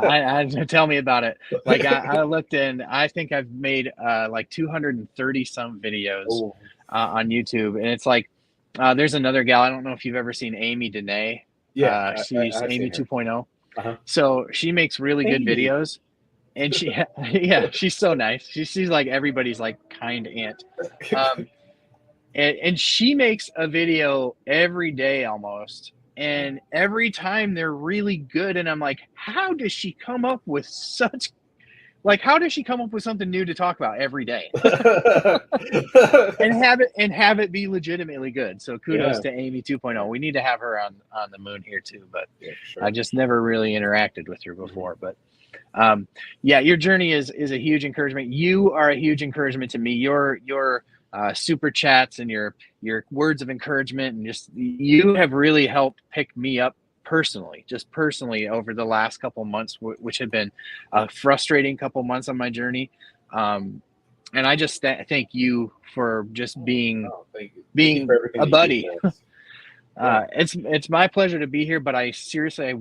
I tell me about it. Like I looked in, I think I've made like 230 some videos on YouTube, and it's like there's another gal. I don't know if you've ever seen Amy Dene. Yeah, she's Amy 2.0. So she makes really good videos. And she's so nice. She's like everybody's like kind aunt. And she makes a video every day almost. and every time they're really good. And I'm like, how does she come up with something new to talk about every day and have it be legitimately good? So kudos to Amy 2.0. We need to have her on the moon here too, but sure. I just never really interacted with her before. But your journey is a huge encouragement. You are a huge encouragement to me. Your super chats and your words of encouragement, and just you have really helped pick me up personally over the last couple months, which have been a frustrating couple months on my journey. And I just thank you for just being a buddy. It's my pleasure to be here, but I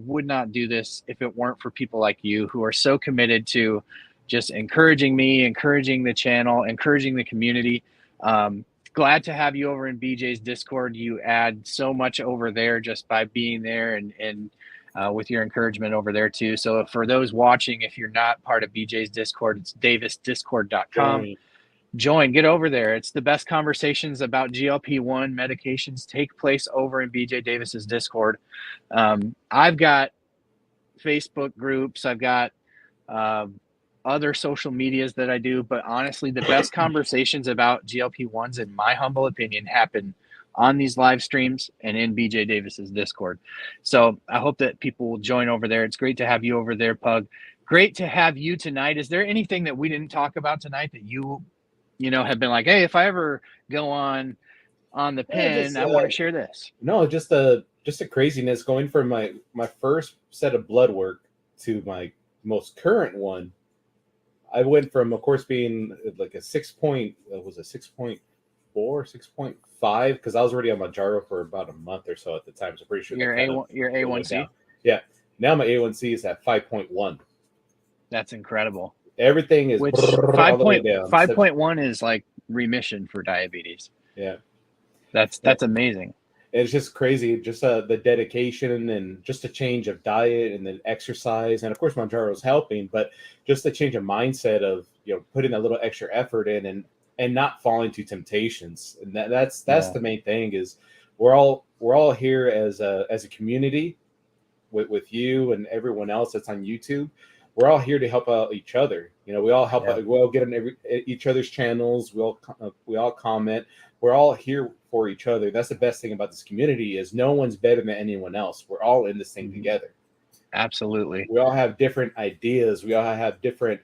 would not do this if it weren't for people like you who are so committed to just encouraging me, encouraging the channel, encouraging the community. Glad to have you over in BJ's Discord. You add so much over there just by being there and with your encouragement over there too. So for those watching, if you're not part of BJ's Discord, it's davisdiscord.com. Join, get over there. It's the best conversations about GLP-1 medications take place over in BJ Davis's Discord. I've got Facebook groups. I've got other social medias that I do, but honestly, the best conversations about GLP-1s, in my humble opinion, happen on these live streams and in BJ Davis's Discord. So I hope that people will join over there. It's great to have you over there, Pug. Great to have you tonight. Is there anything that we didn't talk about tonight that you have been like, hey, if I ever go on the pen, I want to share this? No, just the craziness going from my first set of blood work to my most current one. I went from, of course, being like a 6.4, 6.5, because I was already on Mounjaro for about a month or so at the time. So pretty sure your A1C. Yeah. Now my A1C is at 5.1. That's incredible. Everything is 5.1 is like remission for diabetes. Yeah. That's amazing. It's just crazy, just the dedication and just a change of diet and then exercise. And of course, Mounjaro is helping, but just the change of mindset of, putting a little extra effort in and not falling to temptations. And that's the main thing is we're all here as a community with you and everyone else that's on YouTube. We're all here to help out each other. We all help out. We all get on each other's channels. We all comment. We're all here for each other. That's the best thing about this community is no one's better than anyone else. We're all in this thing together. Absolutely. We all have different ideas. We all have different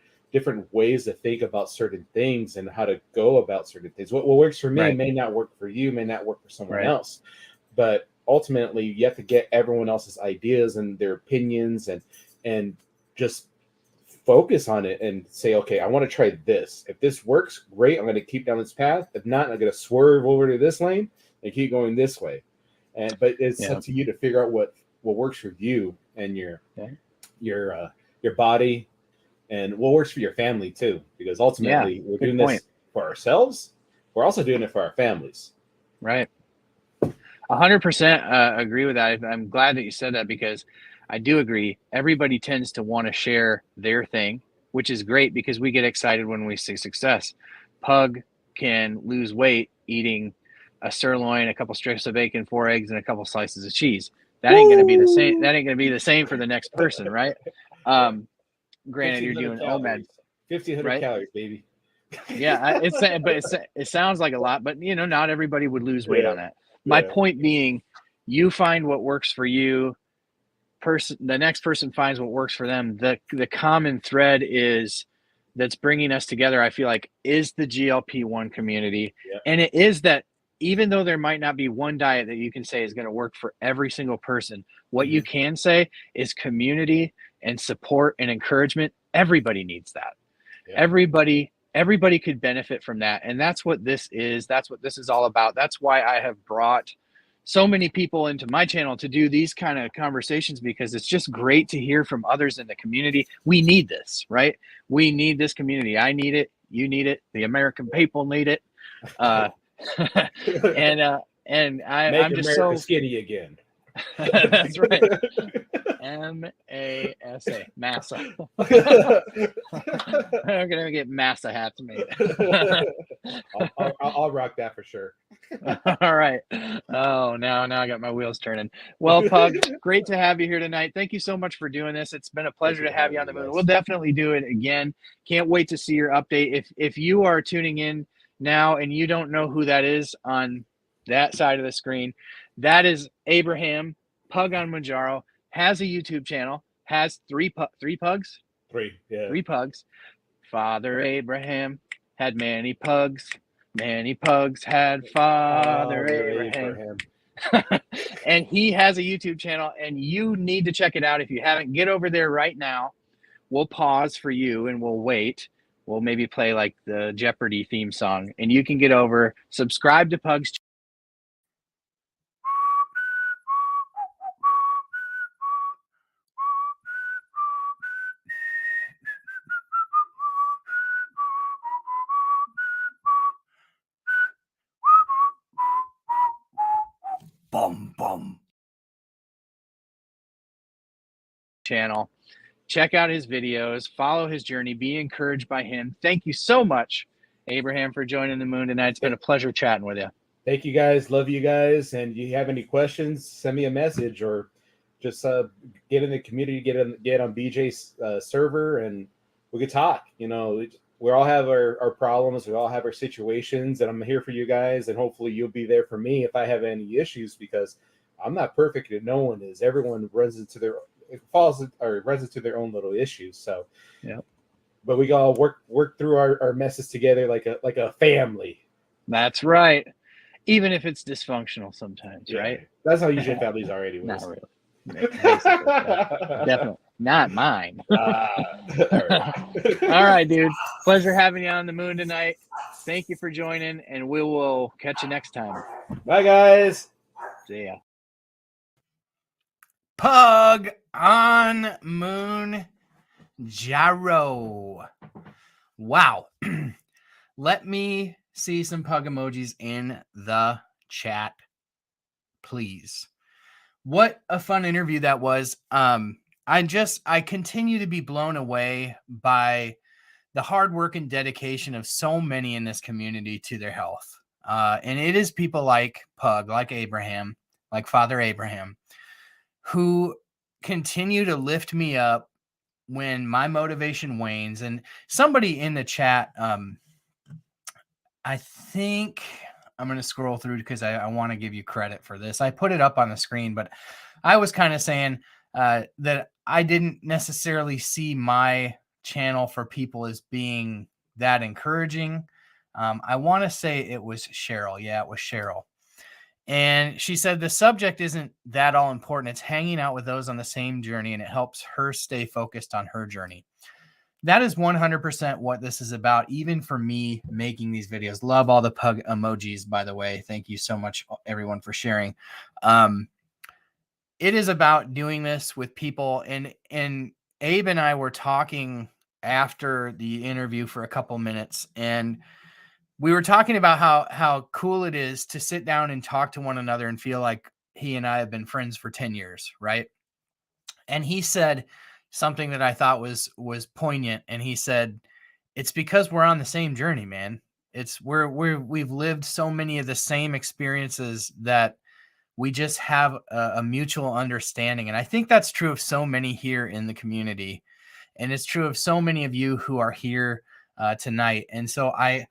ways to think about certain things and how to go about certain things. What works for me may not work for you, may not work for someone else. But ultimately, you have to get everyone else's ideas and their opinions and just focus on it and say, okay, I want to try this. If this works, great. I'm going to keep down this path. If not, I'm going to swerve over to this lane and keep going this way. But it's up to you to figure out what works for you and your body and what works for your family too. Because ultimately, we're doing this for ourselves. We're also doing it for our families. Right. 100% agree with that. I'm glad that you said that because I do agree. Everybody tends to want to share their thing, which is great because we get excited when we see success. Pug can lose weight eating a sirloin, a couple strips of bacon, 4 eggs, and a couple slices of cheese. That ain't going to be the same. That ain't going to be the same for the next person, right? Granted, you're doing OMAD, 1,500 calories, baby. Yeah, it sounds like a lot, but not everybody would lose weight on that. My point being, you find what works for you. The next person finds what works for them. The common thread that's bringing us together, I feel like, is the GLP-1 community. And it is that even though there might not be one diet that you can say is going to work for every single person, what you can say is community and support and encouragement. Everybody needs that. Everybody could benefit from that. And that's what this is. That's what this is all about. That's why I have brought so many people into my channel to do these kind of conversations, because it's just great to hear from others in the community. We need this, right? We need this community. I need it. You need it. The American people need it. And I'm just America skinny again. That's right. M-A-S-A, massa. I'm gonna get massa hats made. I'll rock that for sure. All right. Oh, now I got my wheels turning. Well, Pug, great to have you here tonight. Thank you so much for doing this. It's been a pleasure to have you on the moon. We'll definitely do it again. Can't wait to see your update. If you are tuning in now and you don't know who that is on that side of the screen, that is Abraham, Pug on Mounjaro, has a YouTube channel, has three pugs. Three pugs. Father Abraham had many pugs. Many pugs had Father Abraham. And he has a YouTube channel, and you need to check it out. If you haven't, get over there right now. We'll pause for you and we'll wait. We'll maybe play like the Jeopardy theme song, and you can get over, subscribe to Pug's channel. Check out his videos, follow his journey, be encouraged by him. Thank you so much, Abraham, for joining the moon tonight. It's been a pleasure chatting with you. Thank you guys. Love you guys. And you have any questions, send me a message or just get in the community, get on BJ's server, and we could talk. You know, we all have our problems. We all have our situations, and I'm here for you guys. And hopefully you'll be there for me if I have any issues, because I'm not perfect and no one is. Everyone runs into their own little issues. So, yeah. But we all work through our messes together like a family. That's right. Even if it's dysfunctional sometimes, right? That's how usually families are anyways. Not really. Definitely not mine. All right, dude. Pleasure having you on the moon tonight. Thank you for joining, and we will catch you next time. Bye, guys. See ya. Pug on Mounjaro. Wow. Let me see some pug emojis in the chat, please. What a fun interview that was. I continue to be blown away by the hard work and dedication of so many in this community to their health. And it is people like Pug, like Abraham, like Father Abraham, who continue to lift me up when my motivation wanes. And somebody in the chat, I think I'm going to scroll through because I want to give you credit for this. I put it up on the screen, but I was kind of saying that I didn't necessarily see my channel for people as being that encouraging. I want to say it was Cheryl. Yeah, it was Cheryl. And she said the subject isn't that all important. It's hanging out with those on the same journey, and it helps her stay focused on her journey. That is 100% what this is about, even for me making these videos. Love all the pug emojis, by the way. Thank you so much, everyone, for sharing. It is about doing this with people. And Abe and I were talking after the interview for a couple minutes, and we were talking about how cool it is to sit down and talk to one another and feel like he and I have been friends for 10 years, right? And he said something that I thought was poignant. And he said, it's because we're on the same journey, man. It's we've lived so many of the same experiences that we just have a mutual understanding. And I think that's true of so many here in the community. And it's true of so many of you who are here tonight. And so I've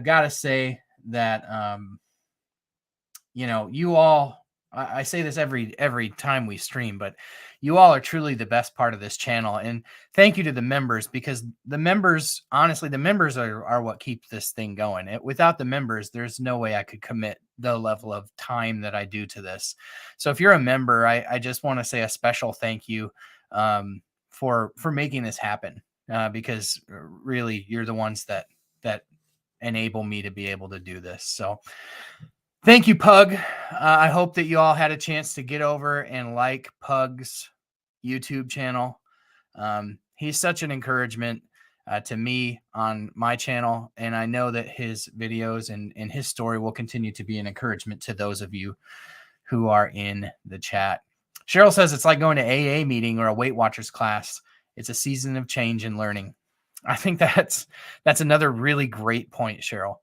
got to say that, you all, I say this every time we stream, but you all are truly the best part of this channel. And thank you to the members, because the members, honestly, the members are what keep this thing going. Without the members, there's no way I could commit the level of time that I do to this. So if you're a member, I just want to say a special thank you for making this happen, because really you're the ones that enable me to be able to do this. So thank you, Pug. I hope that you all had a chance to get over and like Pug's YouTube channel. He's such an encouragement to me on my channel, and I know that his videos and his story will continue to be an encouragement to those of you who are in the chat. Cheryl says it's like going to AA meeting or a Weight Watchers class. It's a season of change and learning. I think that's another really great point, Cheryl.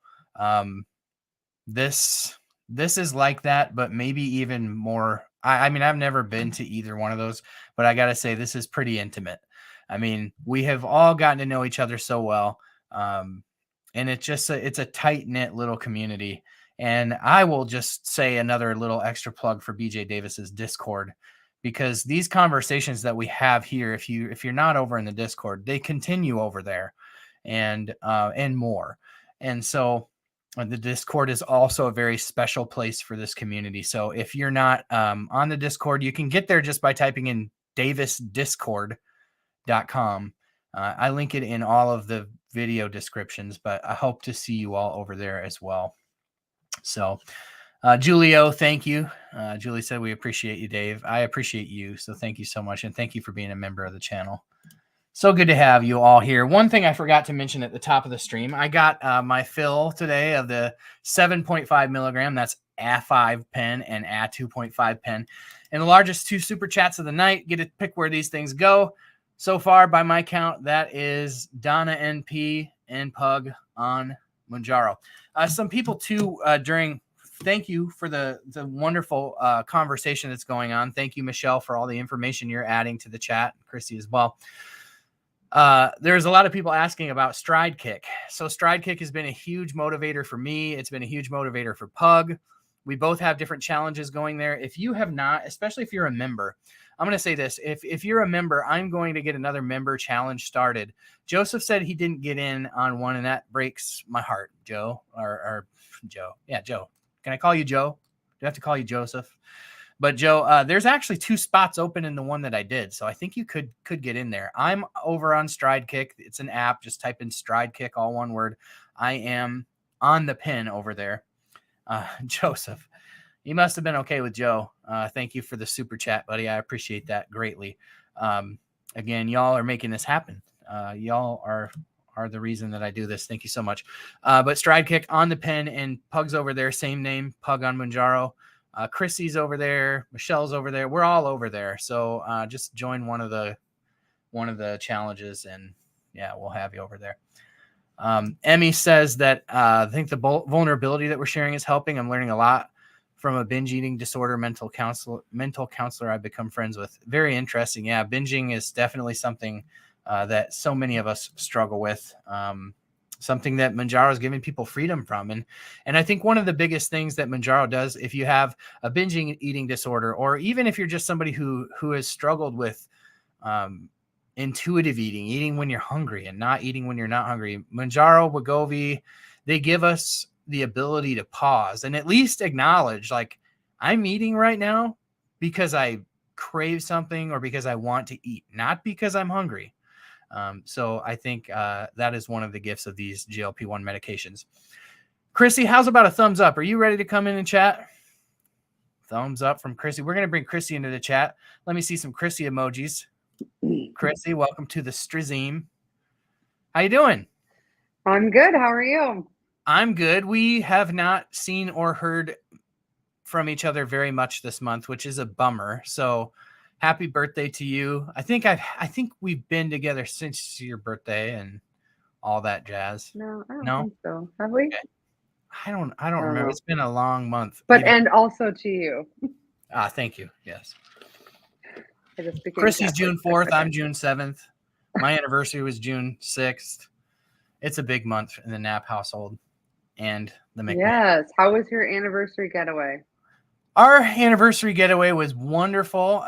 This is like that, but maybe even more. I mean, I've never been to either one of those, but I got to say this is pretty intimate. I mean, we have all gotten to know each other so well. And it's just it's a tight knit little community. And I will just say another little extra plug for BJ Davis's Discord, because these conversations that we have here, if you're not over in the Discord, they continue over there and more. And so the Discord is also a very special place for this community. So if you're not on the Discord, you can get there just by typing in davisdiscord.com. I link it in all of the video descriptions, but I hope to see you all over there as well. So Julio, thank you. Julie said, we appreciate you, Dave. I appreciate you. So thank you so much. And thank you for being a member of the channel. So good to have you all here. One thing I forgot to mention at the top of the stream, I got my fill today of the 7.5 milligram. That's A5 pen and A2.5 pen. And the largest 2 super chats of the night. Get to pick where these things go. So far, by my count, that is Donna NP and Pug on Mounjaro. Some people too thank you for the wonderful conversation that's going on. Thank you, Michelle, for all the information you're adding to the chat. Chrissy as well. There's a lot of people asking about Stride Kick. So Stride Kick has been a huge motivator for me. It's been a huge motivator for Pug. We both have different challenges going there. If you have not, especially if you're a member, I'm going to say this. If you're a member, I'm going to get another member challenge started. Joseph said he didn't get in on one, and that breaks my heart, Joe, or Joe. Yeah, Joe. Can I call you Joe? Do I have to call you Joseph? But Joe, there's actually 2 spots open in the one that I did. So I think you could get in there. I'm over on Stride Kick. It's an app. Just type in Stride Kick, all one word. I am on the pin over there. Joseph, you must have been okay with Joe. Thank you for the super chat, buddy. I appreciate that greatly. Again, y'all are making this happen. Y'all are the reason that I do this. Thank you so much. But Stride Kick on the pen, and Pug's over there. Same name, Pug on Mounjaro. Chrissy's over there. Michelle's over there. We're all over there. So just join one of the challenges, and yeah, we'll have you over there. Emmy says that I think the vulnerability that we're sharing is helping. I'm learning a lot from a binge eating disorder mental counselor I've become friends with. Very interesting. Yeah, binging is definitely something that so many of us struggle with. Something that Mounjaro is giving people freedom from. And I think one of the biggest things that Mounjaro does, if you have a binging eating disorder, or even if you're just somebody who has struggled with intuitive eating when you're hungry and not eating when you're not hungry, Mounjaro, Wegovy, they give us the ability to pause and at least acknowledge, like, I'm eating right now because I crave something or because I want to eat, not because I'm hungry. So I think that is one of the gifts of these GLP-1 medications. Chrissy, how's about a thumbs up? Are you ready to come in and chat? Thumbs up from Chrissy. We're going to bring Chrissy into the chat. Let me see some Chrissy emojis. Chrissy, welcome to the stream. How you doing? I'm good. How are you? I'm good. We have not seen or heard from each other very much this month, which is a bummer. So happy birthday to you. I think we've been together since your birthday and all that jazz. No, I don't think so. Have we? Okay. I don't remember. It's been a long month. But and also to you. Thank you. Yes. Chrissy's June 4th. I'm June 7th. My anniversary was June 6th. It's a big month in the Knapp household and the McMahon. Yes. How was your anniversary getaway? Our anniversary getaway was wonderful.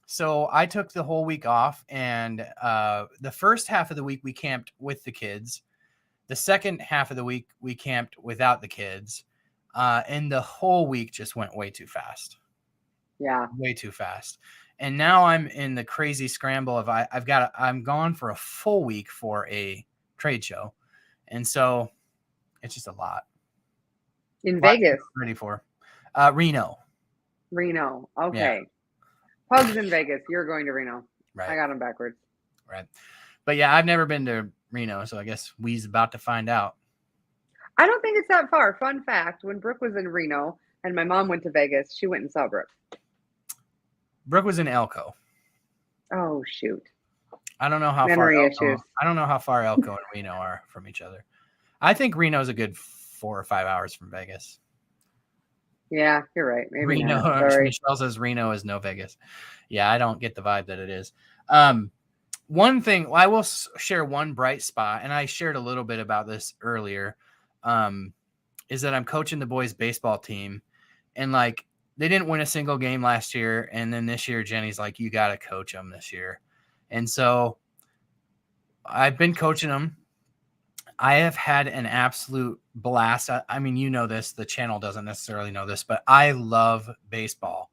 So I took the whole week off, and the first half of the week we camped with the kids. The second half of the week we camped without the kids. And the whole week just went way too fast. Yeah. Way too fast. And now I'm in the crazy scramble of I'm gone for a full week for a trade show. And so it's just a lot. In Vegas. Ready for Reno. Okay. Yeah. Pug's in Vegas. You're going to Reno. Right. I got them backwards. Right. But yeah, I've never been to Reno, so I guess we's about to find out. I don't think it's that far. Fun fact, when Brooke was in Reno, and my mom went to Vegas. She went and saw Brooke. Brooke was in Elko. Oh shoot! I don't know how Memory far issues. I don't know how far Elko and Reno are from each other. I think Reno's a good 4 or 5 hours from Vegas. Yeah, you're right. Maybe Reno. not. Sorry. Michelle says Reno is no Vegas. Yeah, I don't get the vibe that it is. One thing, I will share one bright spot, and I shared a little bit about this earlier, is that I'm coaching the boys' baseball team, and like they didn't win a single game last year, and then this year Jenny's like, you got to coach them this year, and so I've been coaching them. I have had an absolute blast. I mean, you know this, the channel doesn't necessarily know this, but I love baseball.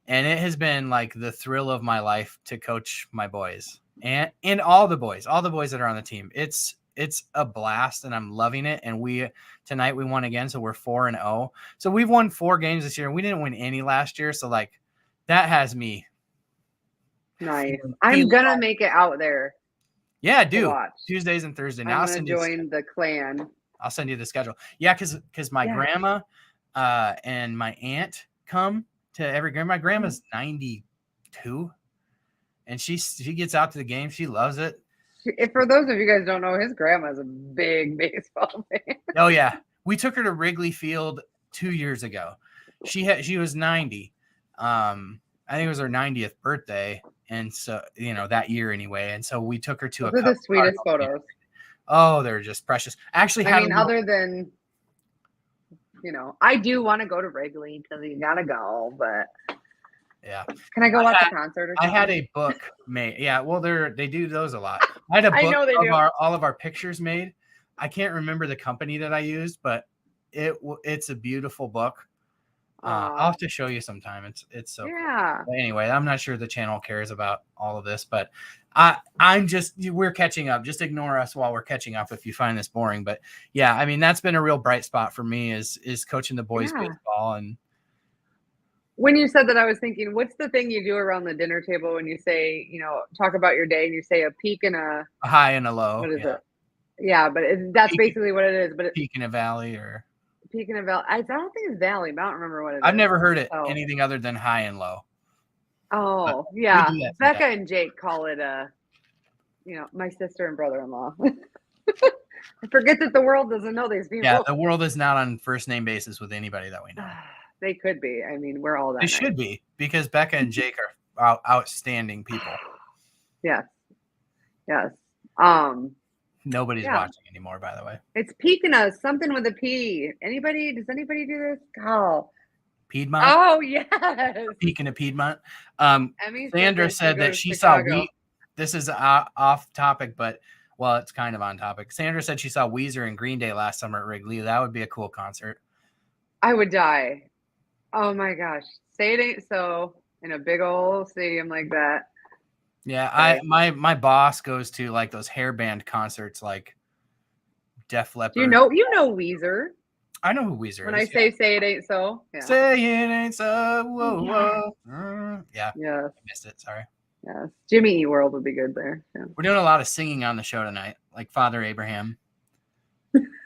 And it has been like the thrill of my life to coach my boys and all the boys that are on the team. It's a blast and I'm loving it. And tonight we won again. So we're 4-0. So we've won 4 games this year and we didn't win any last year. So like that has me. Nice. I'm going to make it out there. Yeah, do Tuesdays and Thursdays. Now I'm going to join the clan. I'll send you the schedule. Yeah. Cause my grandma, and my aunt come to every game. My grandma's 92 and she gets out to the game. She loves it. For those of you guys who don't know, his grandma's a big baseball fan. Oh yeah. We took her to Wrigley Field 2 years ago. She was 90. I think it was her 90th birthday. And so, that year anyway. And so we took her to Those are the sweetest photos. Oh, they're just precious. Actually, other than, I do want to go to Wrigley because you got to go, but yeah. Can I go watch a concert or something? I had a book made. Yeah. Well, they do those a lot. I had a book of all of our pictures made. I can't remember the company that I used, but it's a beautiful book. I'll have to show you sometime. It's so yeah. Cool. But anyway, I'm not sure the channel cares about all of this, but we're catching up. Just ignore us while we're catching up if you find this boring. But yeah, I mean that's been a real bright spot for me is coaching the boys baseball. And when you said that, I was thinking, what's the thing you do around the dinner table when you say, talk about your day and you say a peak and a high and a low? What is it? Yeah, but that's basically what it is. But peak and a valley or. Peak and a valley. I don't think it's valley, but I don't remember what it is. I've never heard it anything other than high and low. Oh, yeah. Becca and Jake call it my sister and brother-in-law. I forget that the world doesn't know these people. Yeah, the world is not on first name basis with anybody that we know. They could be. I mean, we're all that. They should be because Becca and Jake are outstanding people. Yes. Yes. Nobody's watching anymore, by the way. It's peeking us. Something with a P. Does anybody do this? Oh. Piedmont? Oh, yes. Peeking a Piedmont. Sandra said that she saw this is off topic, but it's kind of on topic. Sandra said she saw Weezer and Green Day last summer at Wrigley. That would be a cool concert. I would die. Oh my gosh. Say it ain't so in a big old stadium like that. Yeah, my boss goes to like those hair band concerts like Def Leppard. You know Weezer. I know who Weezer is. When I say it ain't so. Yeah. Say it ain't so. Whoa, whoa. Yeah. Yes. I missed it. Sorry. Yes. Jimmy Eat World would be good there. Yeah. We're doing a lot of singing on the show tonight, like Father Abraham.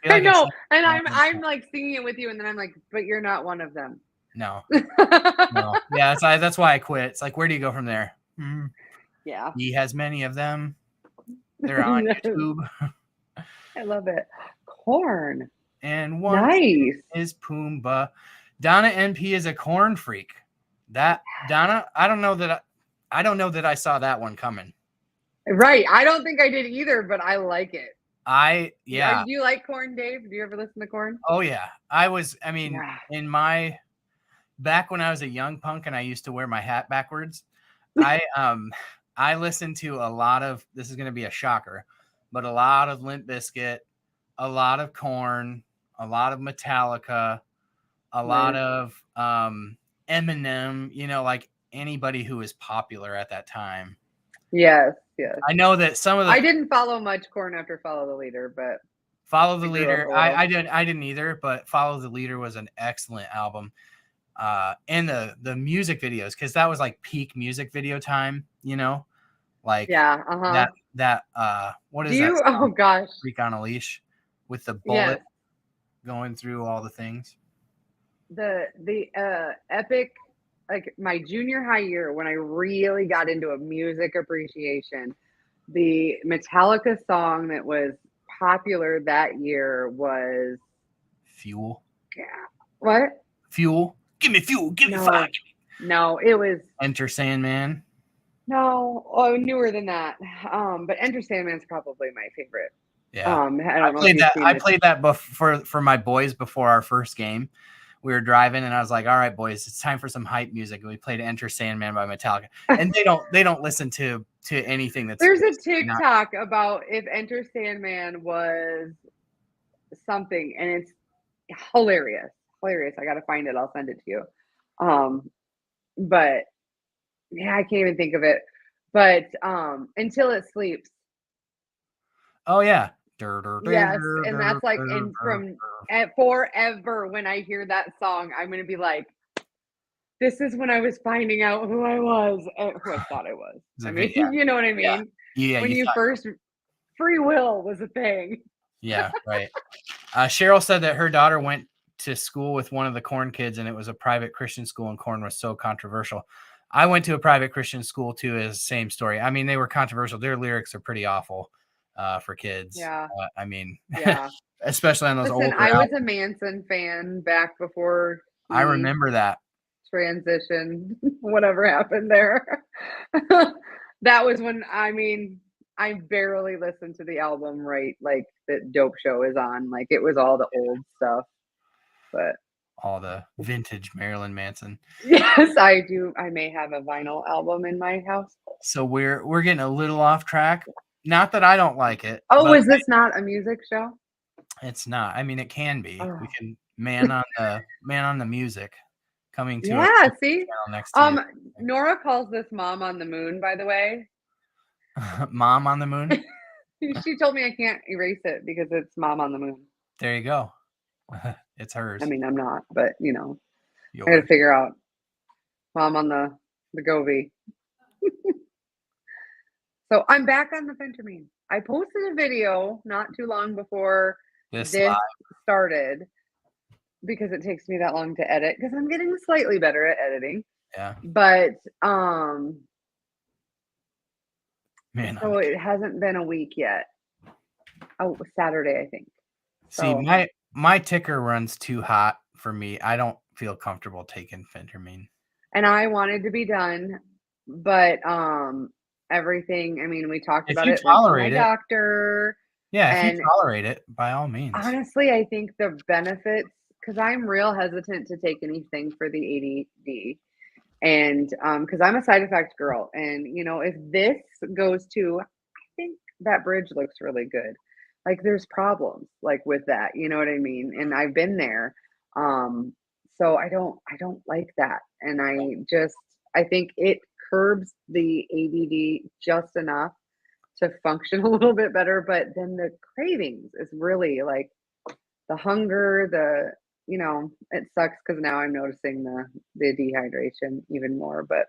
I know. And I'm like singing it with you, and then I'm like, but you're not one of them. No. No. Yeah, that's why I quit. It's like, where do you go from there? Mm-hmm. Yeah. He has many of them. They're on YouTube. I love it. Corn. And one is Pumbaa. Donna NP is a corn freak. Donna, I don't know that I saw that one coming. Right. I don't think I did either, but I like it. Yeah. Do you like Corn, Dave? Do you ever listen to Corn? Oh yeah. Back when I was a young punk and I used to wear my hat backwards, I listened to a lot of, this is going to be a shocker, but a lot of Limp Bizkit, a lot of Korn, a lot of Metallica, a lot of Eminem, like anybody who was popular at that time. Yes, yes. I know that some of the... I didn't follow much Korn after Follow the Leader, but... Follow the Leader. I didn't either, but Follow the Leader was an excellent album. And the music videos, because that was like peak music video time, like what is that song? Oh gosh, Freak on a Leash with the bullet going through all the things. the epic, like my junior high year when I really got into a music appreciation, the Metallica song that was popular that year was Fuel. What? Fuel. Give me fuel. Give me fire. No, it was Enter Sandman. No, newer than that. But Enter Sandman's probably my favorite. Yeah, I played that for my boys before our first game. We were driving, and I was like, "All right, boys, it's time for some hype music." And we played "Enter Sandman" by Metallica, and they don't listen to anything that's. There's a TikTok about if Enter Sandman was something, and it's hilarious. I gotta find it. I'll send it to you. But yeah, I can't even think of it. But Until It Sleeps. Oh yeah. Yes, and that's like forever when I hear that song, I'm gonna be like, this is when I was finding out who I was, who I thought I was. I mean, you know what I mean? Yeah. When you first, free will was a thing. Yeah, right. Cheryl said that her daughter went to school with one of the Korn kids, and it was a private Christian school, and Korn was so controversial. I went to a private Christian school too. Is the same story. I mean, they were controversial. Their lyrics are pretty awful for kids. Yeah. I mean, yeah. especially on those older I was a Manson fan back before. I remember that. Transition, whatever happened there. That was when, I barely listened to the album, right? Like that Dope Show is on. Like it was all the old stuff. But all the vintage Marilyn Manson. Yes, I do. I may have a vinyl album in my house. So we're getting a little off track. Not that I don't like it. Oh, is this not a music show? It's not. I mean, it can be. We can man on the music coming to see next to Nora calls this Mom on the Moon, by the way. Mom on the Moon. She told me I can't erase it because it's Mom on the Moon. There you go. It's hers. I mean, I'm not, but I got to figure out Mom on the Govee. So I'm back on the phentermine. I posted a video not too long before this started because it takes me that long to edit because I'm getting slightly better at editing. Yeah. But so it hasn't been a week yet. Oh, Saturday, I think. See, my ticker runs too hot for me. I don't feel comfortable taking phentermine. And I wanted to be done, but everything. I mean, we talked about it with my doctor. Yeah, if you tolerate it, by all means. Honestly, I think the benefits, because I'm real hesitant to take anything for the ADD, and because I'm a side effect girl, and if this goes to, I think that bridge looks really good. Like there's problems like with that, you know what I mean? And I've been there. So I don't like that. And I think it curbs the ADD just enough to function a little bit better. But then the cravings is really like the hunger, it sucks because now I'm noticing the dehydration even more, but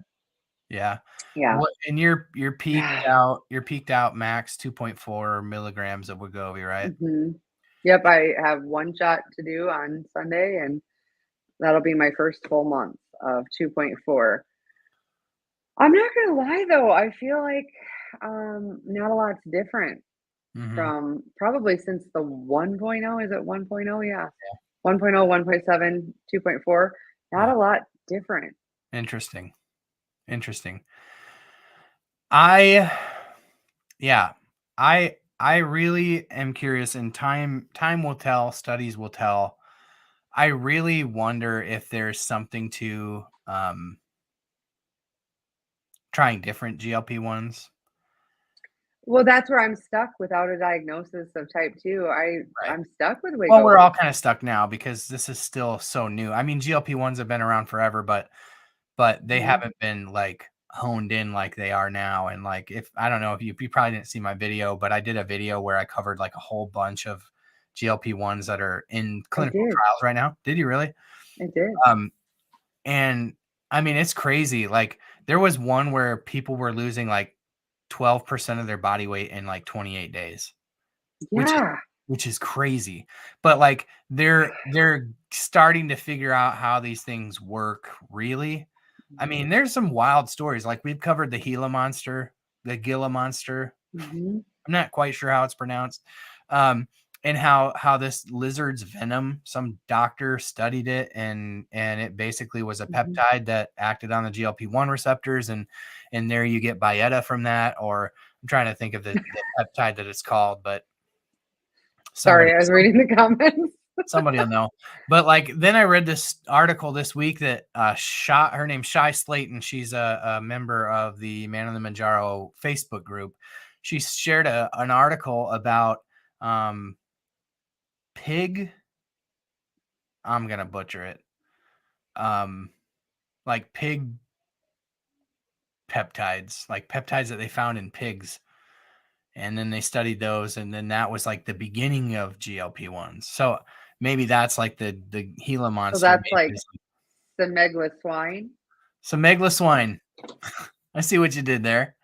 yeah. Well, and you're peaked out max 2.4 milligrams of Wegovy, right? Mm-hmm. Yep. I have one shot to do on Sunday, and that'll be my first full month of 2.4. I'm not going to lie though. I feel like not a lot's different from probably since the 1.0. Is it 1.0? Yeah. 1.0, 1.7, 2.4. Not a lot different. Interesting. I really am curious, and time will tell, studies will tell. I really wonder if there's something to trying different GLP-1s. Well, that's where I'm stuck without a diagnosis of type 2. I'm stuck with Wegovy. Well, we're all kind of stuck now because this is still so new. I mean, GLP-1s have been around forever, but they haven't been like honed in like they are now. And like, if I don't know if you probably didn't see my video, but I did a video where I covered like a whole bunch of GLP-1s that are in clinical trials right now. Did you really? I did. And I mean, it's crazy. Like there was one where people were losing like 12% of their body weight in like 28 days, which is crazy. But like they're starting to figure out how these things work really. I mean, there's some wild stories. Like we've covered the Gila monster, the Gila monster. Mm-hmm. I'm not quite sure how it's pronounced. And how this lizard's venom, some doctor studied it, and it basically was a peptide that acted on the GLP-1 receptors, and there you get Byetta from that. Or I'm trying to think of the peptide that it's called, but Sorry, I was reading the comments. somebody will know. But like then I read this article this week that her name's Shy Slayton. She's a member of the Man on the Mounjaro Facebook group. She shared an article about pig, I'm gonna butcher it, like pig peptides, like peptides that they found in pigs, and then they studied those, and then that was like the beginning of GLP-1s. So maybe that's like the Gila monster. So that's like the Megla swine. So Megla swine. I see what you did there.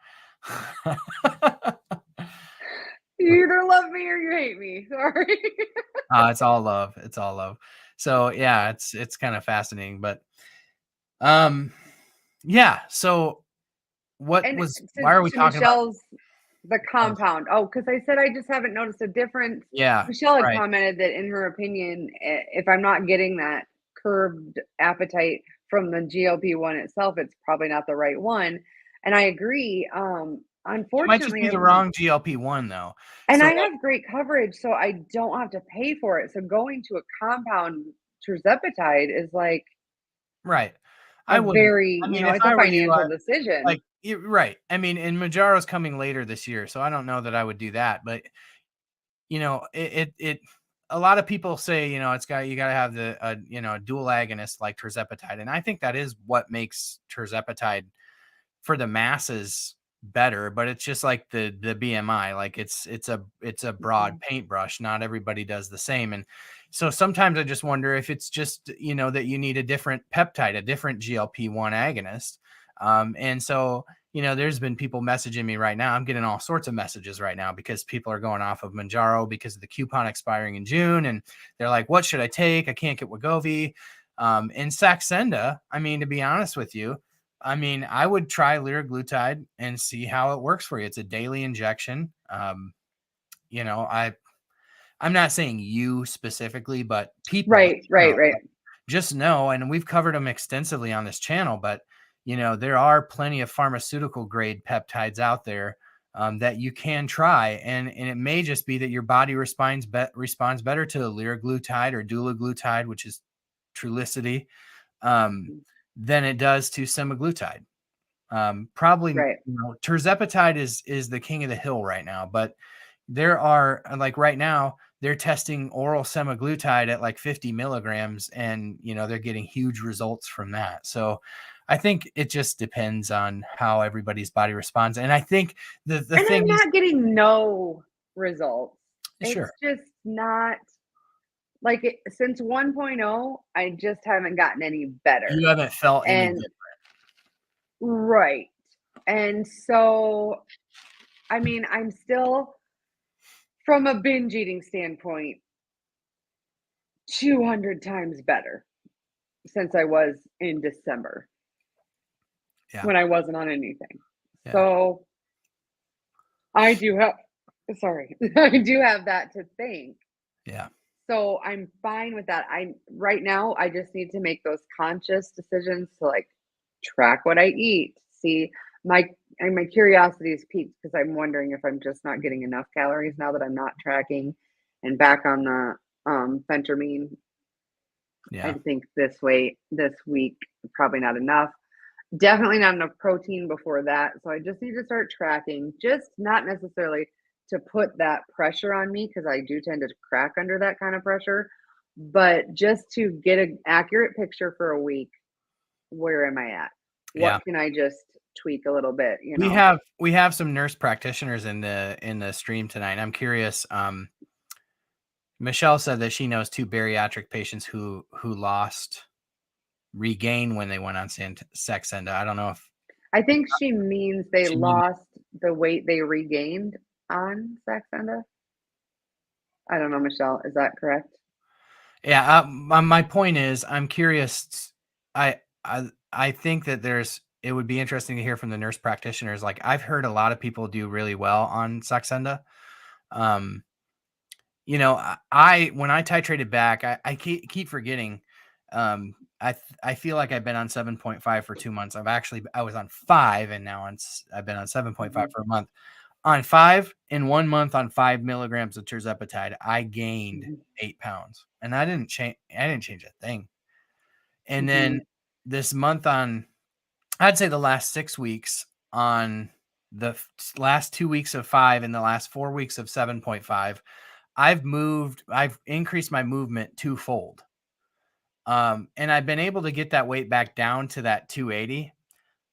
You either love me or you hate me. Sorry. It's all love. It's all love. So yeah, it's kind of fascinating, but yeah. So why are we talking Michelle's about the compound? Oh, because I said I just haven't noticed a difference. Yeah. Michelle had commented that in her opinion, if I'm not getting that curbed appetite from the GLP-1 itself, it's probably not the right one. And I agree. Unfortunately, it might just be the wrong GLP-1 though. And I have great coverage, so I don't have to pay for it. So going to a compound tirzepatide is like right. it's a financial decision. Like right. I mean, and Mounjaro's coming later this year, so I don't know that I would do that. But it a lot of people say, you got to have the dual agonist like tirzepatide, and I think that is what makes tirzepatide for the masses better. But it's just like the BMI, like it's a broad paintbrush. Not everybody does the same, and so sometimes I just wonder if it's just that you need a different peptide, a different GLP-1 agonist. And so there's been people messaging me right now. I'm getting all sorts of messages right now because people are going off of Mounjaro because of the coupon expiring in June, and they're like, "What should I take? I can't get Wegovy." And Saxenda, I mean, to be honest with you, I mean, I would try liraglutide and see how it works for you. It's a daily injection. I'm not saying you specifically, but people. Right. Just know, and we've covered them extensively on this channel, but there are plenty of pharmaceutical grade peptides out there that you can try, and it may just be that your body responds better to liraglutide or dulaglutide, which is Trulicity, than it does to semaglutide. Probably right. Tirzepatide is the king of the hill right now, but there are, like right now, they're testing oral semaglutide at like 50 milligrams, and they're getting huge results from that. So I think it just depends on how everybody's body responds. And I think the thing I'm not getting no results. Sure. It's just not like since 1.0, I just haven't gotten any better. You haven't felt any different. Right. And so, I mean, I'm still, from a binge eating standpoint, 200 times better since I was in December. Yeah. When I wasn't on anything. Yeah. So I do have that to thank. Yeah. So I'm fine with that. Right now I just need to make those conscious decisions to like track what I eat. See, my curiosity is piqued because I'm wondering if I'm just not getting enough calories now that I'm not tracking and back on the phentermine. Yeah. I think this week probably not enough. Definitely not enough protein before that. So I just need to start tracking, just not necessarily to put that pressure on me because I do tend to crack under that kind of pressure, but just to get an accurate picture for a week. Where am I at? What can I just tweak a little bit? We have some nurse practitioners in the stream tonight. I'm curious. Michelle said that she knows 2 bariatric patients who regain when they went on Saxenda. I don't know if I think she means they lost the weight they regained on Saxenda. I don't know, Michelle. Is that correct? Yeah. My point is, I'm curious. I think that it would be interesting to hear from the nurse practitioners. Like, I've heard a lot of people do really well on Saxenda. You know, when I titrated back, I keep forgetting. I feel like I've been on 7.5 for 2 months. I was on 5, and now I've been on 7.5 for a month. On 5 in 1 month, on 5 milligrams of tirzepatide, I gained 8 pounds, and I didn't change a thing. And then this month, I'd say the last 6 weeks, on the last 2 weeks of 5 and the last 4 weeks of 7.5, I've increased my movement twofold. And I've been able to get that weight back down to that 280,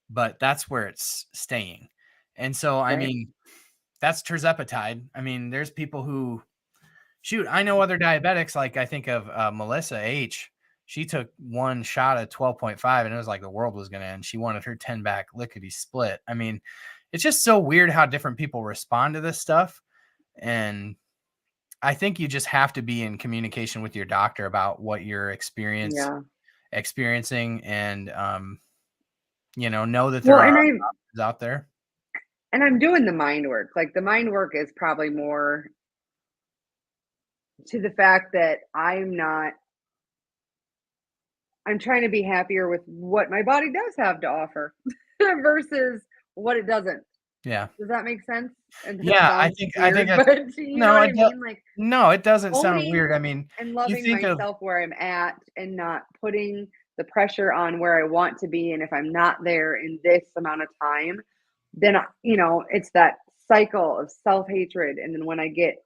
but that's where it's staying. And so, I mean, that's tirzepatide. I mean, there's people who, shoot, I know other diabetics, like I think of Melissa H. She took one shot at 12.5 and it was like the world was going to end. She wanted her 10 back lickety split. I mean, it's just so weird how different people respond to this stuff. And I think you just have to be in communication with your doctor about what you're experiencing, and know that there are options out there. And I'm doing the mind work. Like, the mind work is probably more to the fact that I'm trying to be happier with what my body does have to offer versus what it doesn't. Yeah. Does that make sense? And yeah, I think but you know what I mean? Like, no, it doesn't sound weird. I mean, and loving myself where I'm at and not putting the pressure on where I want to be. And if I'm not there in this amount of time, then it's that cycle of self-hatred. And then when I get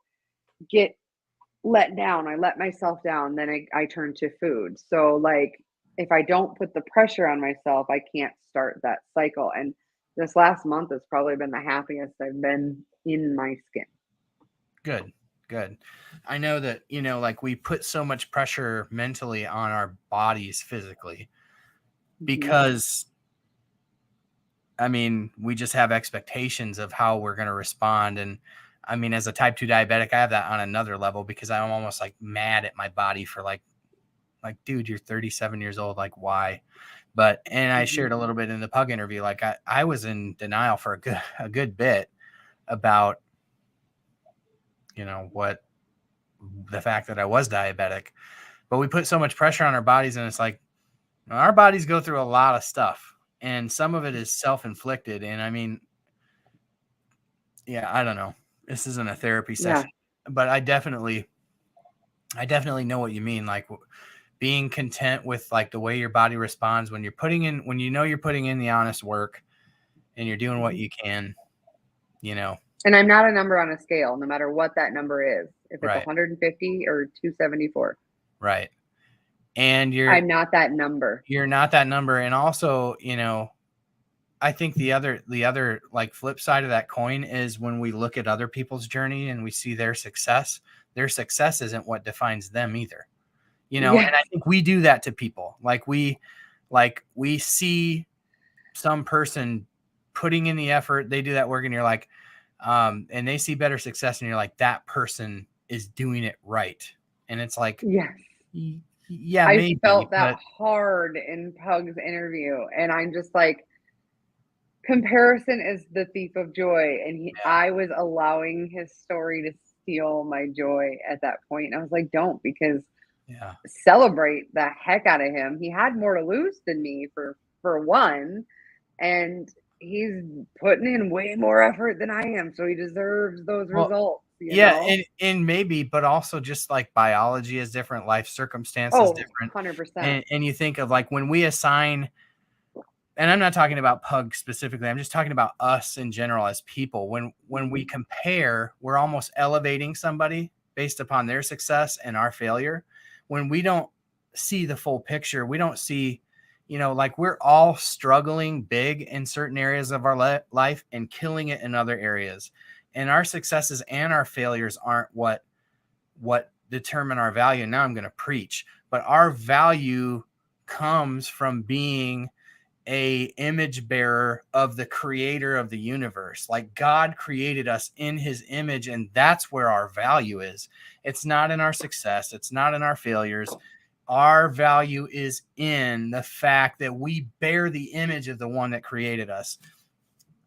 let down, I let myself down, then I turn to food. So, like, if I don't put the pressure on myself, I can't start that cycle. And this last month has probably been the happiest I've been in my skin. Good. I know that, like, we put so much pressure mentally on our bodies physically because, I mean, we just have expectations of how we're going to respond. And I mean, as a type 2 diabetic, I have that on another level because I'm almost like mad at my body for like, dude, you're 37 years old. Like, why? And I shared a little bit in the Pug interview. Like, I was in denial for a good bit about, what the fact that I was diabetic, but we put so much pressure on our bodies, and it's like, our bodies go through a lot of stuff, and some of it is self-inflicted. And I mean, I don't know. This isn't a therapy session, but I definitely know what you mean. Like, being content with like the way your body responds when you're putting in the honest work and you're doing what you can, And I'm not a number on a scale, no matter what that number is. If it's 150 or 274. Right. And I'm not that number. You're not that number. And also, I think the other like flip side of that coin is when we look at other people's journey and we see their success isn't what defines them either. And I think we do that to people. Like, we see some person putting in the effort, they do that work, and you're like, and they see better success, and you're like, that person is doing it right. And it's like, I felt that hard in Pug's interview, and I'm just like, comparison is the thief of joy. And I was allowing his story to steal my joy at that point. And I was like, don't, because celebrate the heck out of him. He had more to lose than me for one, and he's putting in way more effort than I am, so he deserves those results. And maybe, but also just like biology is different, life circumstances different. 100%. And you think of like when we assign, and I'm not talking about Pug specifically, I'm just talking about us in general as people. When we compare, we're almost elevating somebody based upon their success and our failure. When we don't see the full picture, we don't see, like, we're all struggling big in certain areas of our life and killing it in other areas. And our successes and our failures aren't what determine our value. Now I'm going to preach, but our value comes from being a image bearer of the creator of the universe. Like God created us in his image, and that's where our value is. It's not in our success. It's not in our failures. Our value is in the fact that we bear the image of the one that created us.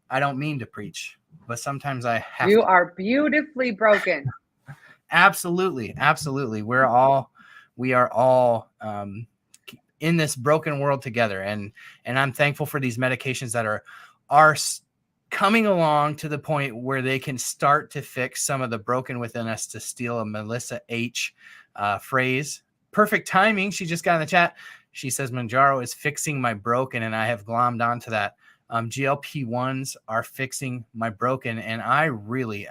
I don't mean to preach, but sometimes I have You to. are beautifully broken. Absolutely. Absolutely. We are all in this broken world together. And I'm thankful for these medications that are coming along to the point where they can start to fix some of the broken within us, to steal a Melissa H phrase. Perfect timing. She just got in the chat. She says, Mounjaro is fixing my broken, and I have glommed onto that. GLP-1s are fixing my broken. And I really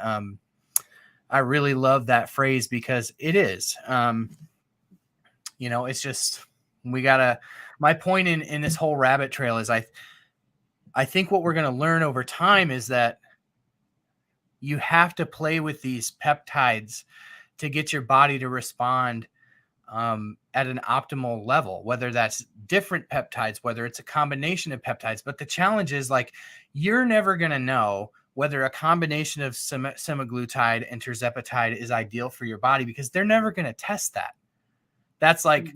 love that phrase, because it is, it's just, my point in this whole rabbit trail is I think what we're going to learn over time is that you have to play with these peptides to get your body to respond at an optimal level, whether that's different peptides, whether it's a combination of peptides. But the challenge is, like, you're never going to know whether a combination of semaglutide and tirzepatide is ideal for your body, because they're never going to test that. That's like,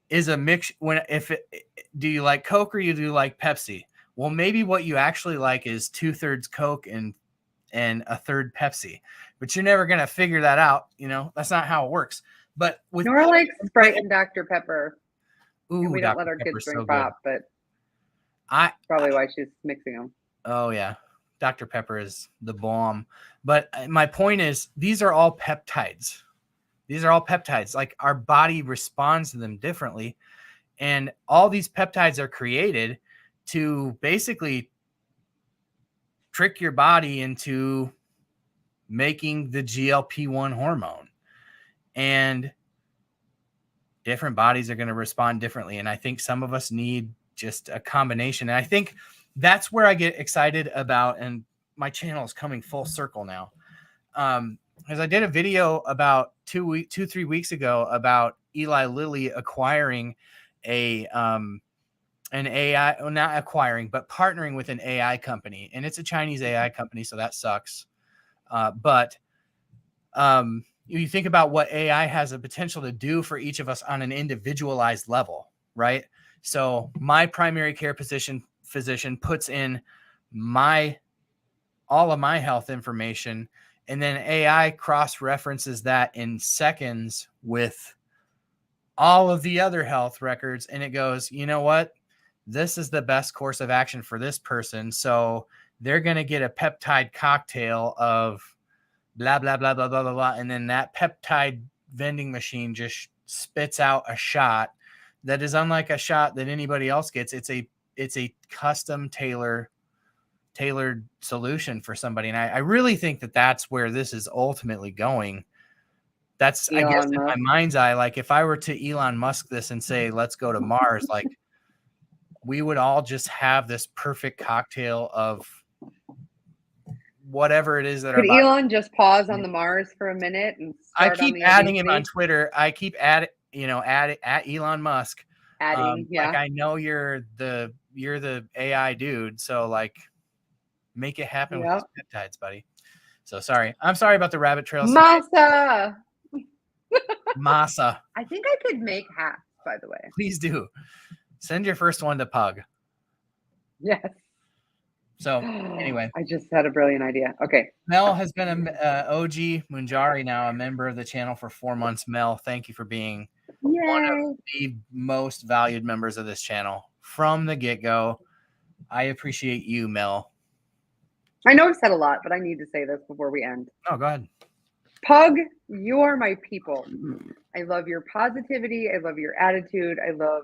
is a mix. Do you like Coke or do you like Pepsi? Well, maybe what you actually like is 2/3 Coke and a third Pepsi, but you're never going to figure that out. That's not how it works. But with Nora likes Sprite and Dr. Pepper. Ooh, And we don't Dr. let our Pepper's kids drink so pop, but probably why she's mixing them. Oh yeah, Dr. Pepper is the bomb. But my point is, these are all peptides. These are all peptides. Like, our body responds to them differently, and all these peptides are created to basically trick your body into making the GLP-1 hormone. And different bodies are going to respond differently. And I think some of us need just a combination. And I think that's where I get excited about, and my channel is coming full circle now. Because I did a video about 3 weeks ago about Eli Lilly acquiring an AI, well, not acquiring, but partnering with an AI company. And it's a Chinese AI company, so that sucks. But you think about what AI has the potential to do for each of us on an individualized level, right? So my primary care physician puts in all of my health information, and then AI cross-references that in seconds with all of the other health records. And it goes, you know what? This is the best course of action for this person. So they're going to get a peptide cocktail of blah, blah, blah, blah, blah, blah, blah. And then that peptide vending machine just spits out a shot that is unlike a shot that anybody else gets. It's a custom tailored solution for somebody. And I really think that that's where this is ultimately going. That's, I guess, in my mind's eye, like, if I were to Elon Musk this and say, let's go to Mars, like, we would all just have this perfect cocktail of whatever it is that Could Elon just pause on the Mars for a minute and I keep adding him on Twitter. I keep add at Elon Musk. Adding, yeah. Like, I know you're the AI dude, so, like, make it happen with these peptides, buddy. So sorry. I'm sorry about the rabbit trails. Masa. Masa. I think I could make hats, by the way. Please do. Send your first one to Pug. Yes. So anyway, I just had a brilliant idea. Okay. Mel has been an OG Mounjaro now, a member of the channel for 4 months. Mel, thank you for being one of the most valued members of this channel from the get-go. I appreciate you, Mel. I know I've said a lot, but I need to say this before we end. Oh, go ahead. Pug, you are my people. I love your positivity. I love your attitude. I love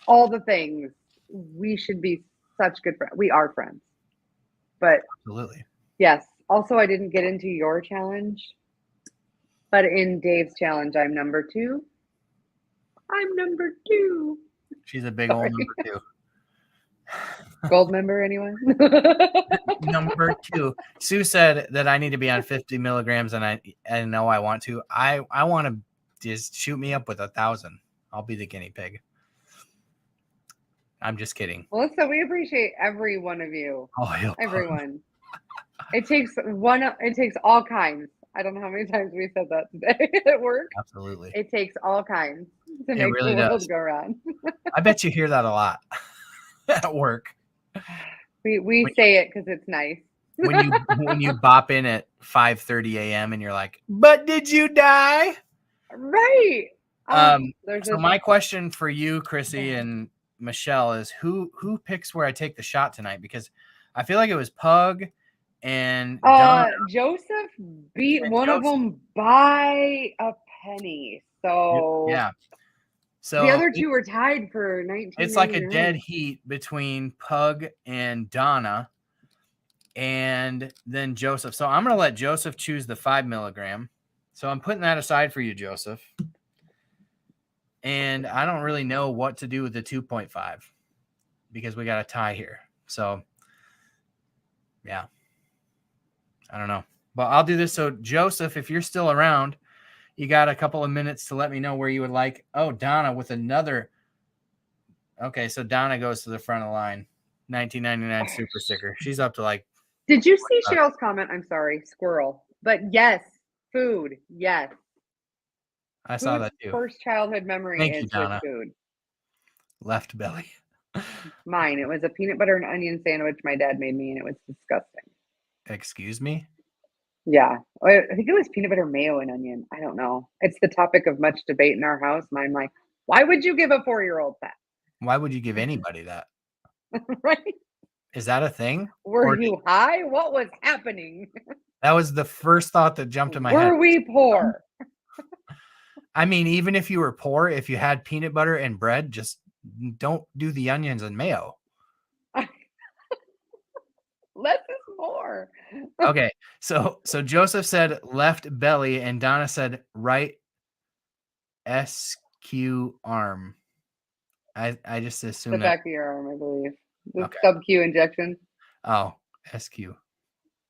all the things. We should be such good friends. We are friends. But absolutely. Yes. Also, I didn't get into your challenge, but in Dave's challenge, I'm number 2. I'm number 2. She's a big old number 2. Gold member, anyone? Number 2. Sue said that I need to be on 50 milligrams, and I know I want to. I want to just shoot me up with 1,000. I'll be the guinea pig. I'm just kidding. Melissa, we appreciate every one of you. Oh, Everyone. It takes all kinds. I don't know how many times we said that today at work. absolutely. It takes all kinds to It make really the world does. go round. I bet you hear that a lot at work. We When say it because it's nice. when you bop in at 5:30 a.m. and you're like, but did you die? Right. So my question for you, Chrissy and Michelle, is who picks where I take the shot tonight? Because I feel like it was Pug and Donna. Joseph beat And one of Joseph. them by a penny. So Yeah. So the other two were tied for 19. it's like a dead heat between Pug and Donna, and then Joseph. So I'm gonna let Joseph choose the 5 milligram. So I'm putting that aside for you, Joseph. And I don't really know what to do with the 2.5 because we got a tie here. So yeah, I don't know, but I'll do this. So Joseph, if you're still around, you got a couple of minutes to let me know where you would like. Oh, Donna with another. Okay, so Donna goes to the front of the line. 1999 super sticker. She's up to like. Did you see Cheryl's comment? I'm sorry, squirrel. But yes, food. Yes. I saw that too. First childhood memory Thank is you, Donna. with food. Left belly. Mine. It was a peanut butter and onion sandwich my dad made me, and it was disgusting. Excuse me? Yeah. I think it was peanut butter, mayo, and onion. I don't know. It's the topic of much debate in our house. And I'm like, why would you give a 4-year-old that? Why would you give anybody that? Right? Is that a thing? Were you high? What was happening? That was the first thought that jumped in my head. Were we poor? I mean, even if you were poor, if you had peanut butter and bread, just don't do the onions and mayo. Less is more. Okay. So Joseph said left belly and Donna said right SQ arm. I just assume The that. back of your arm, I believe. The Okay. sub-Q injection. Oh, SQ.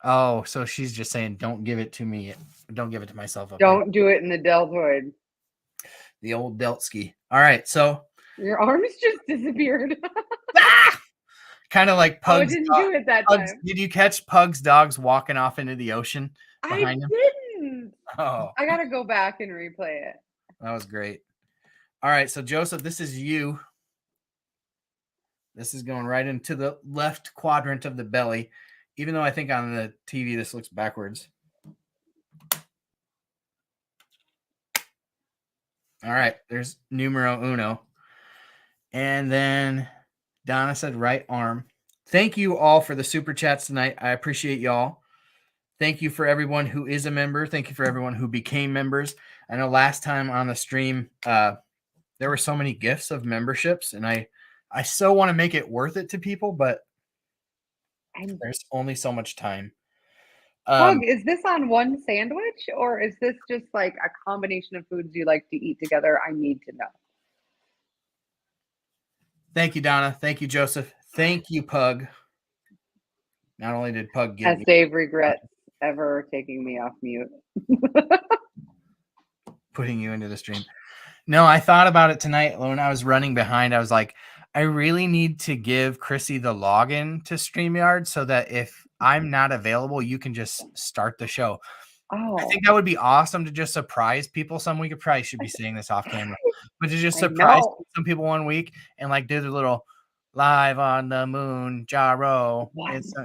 Oh, so she's just saying, don't give it to me. Don't give it to myself. Okay. Don't do it in the deltoid. The old Deltsky. All right. So your arms just disappeared. Kind of like Pug's. Didn't do it that time. Did you catch Pug's dogs walking off into the ocean behind him? Didn't. Oh, I gotta go back and replay it. That was great. All right. So Joseph, this is you. This is going right into the left quadrant of the belly, even though I think on the TV this looks backwards. All right, there's numero uno. And then Donna said right arm. Thank you all for the super chats tonight. I appreciate y'all. Thank you for everyone who is a member. Thank you for everyone who became members. I know last time on the stream, there were so many gifts of memberships, and I so want to make it worth it to people, but there's only so much time. Pug, is this on one sandwich, or is this just like a combination of foods you like to eat together? I need to know. Thank you, Donna. Thank you, Joseph. Thank you, Pug. Not only did Pug give As Dave regrets ever taking me off mute. Putting you into the stream. No, I thought about it tonight when I was running behind. I was like, I really need to give Chrissy the login to StreamYard so that if I'm not available, you can just start the show. Oh. I think that would be awesome to just surprise people. Some week, I probably should be saying this off camera, but to just surprise some people one week and like do the little live on the Mounjaro,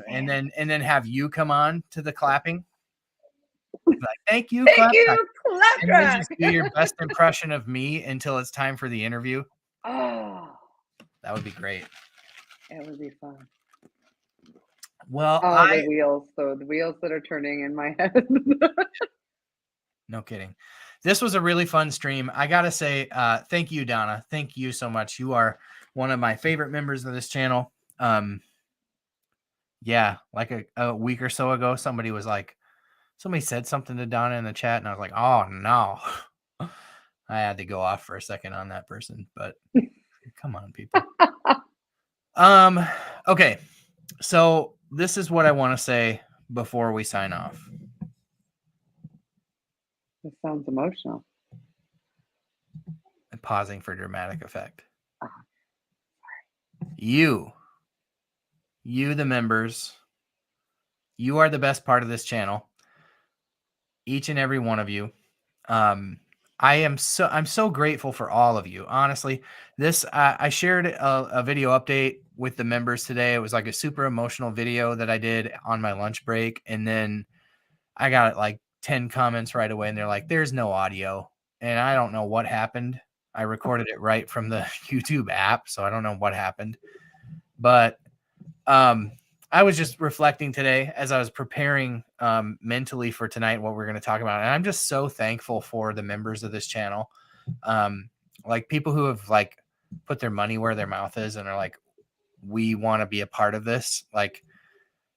and then have you come on to the clapping. Like, thank you, clap and then just do your best impression of me until it's time for the interview. Oh, that would be great. It would be fun. Well, the wheels that are turning in my head. No kidding. This was a really fun stream. I gotta say, thank you, Donna. Thank you so much. You are one of my favorite members of this channel. Yeah, like a week or so ago, somebody said something to Donna in the chat, and I was like, oh no. I had to go off for a second on that person, but come on, people. Okay. So this is what I want to say before we sign off. This sounds emotional. And pausing for dramatic effect. You, the members, you are the best part of this channel. Each and every one of you. I'm so grateful for all of you. Honestly, I shared a video update with the members today. It was like a super emotional video that I did on my lunch break. And then I got like 10 comments right away. And they're like, there's no audio. And I don't know what happened. I recorded it right from the YouTube app. So I don't know what happened. But I was just reflecting today as I was preparing mentally for tonight what we're going to talk about. And I'm just so thankful for the members of this channel. Like people who have like put their money where their mouth is and are like, we want to be a part of this. Like,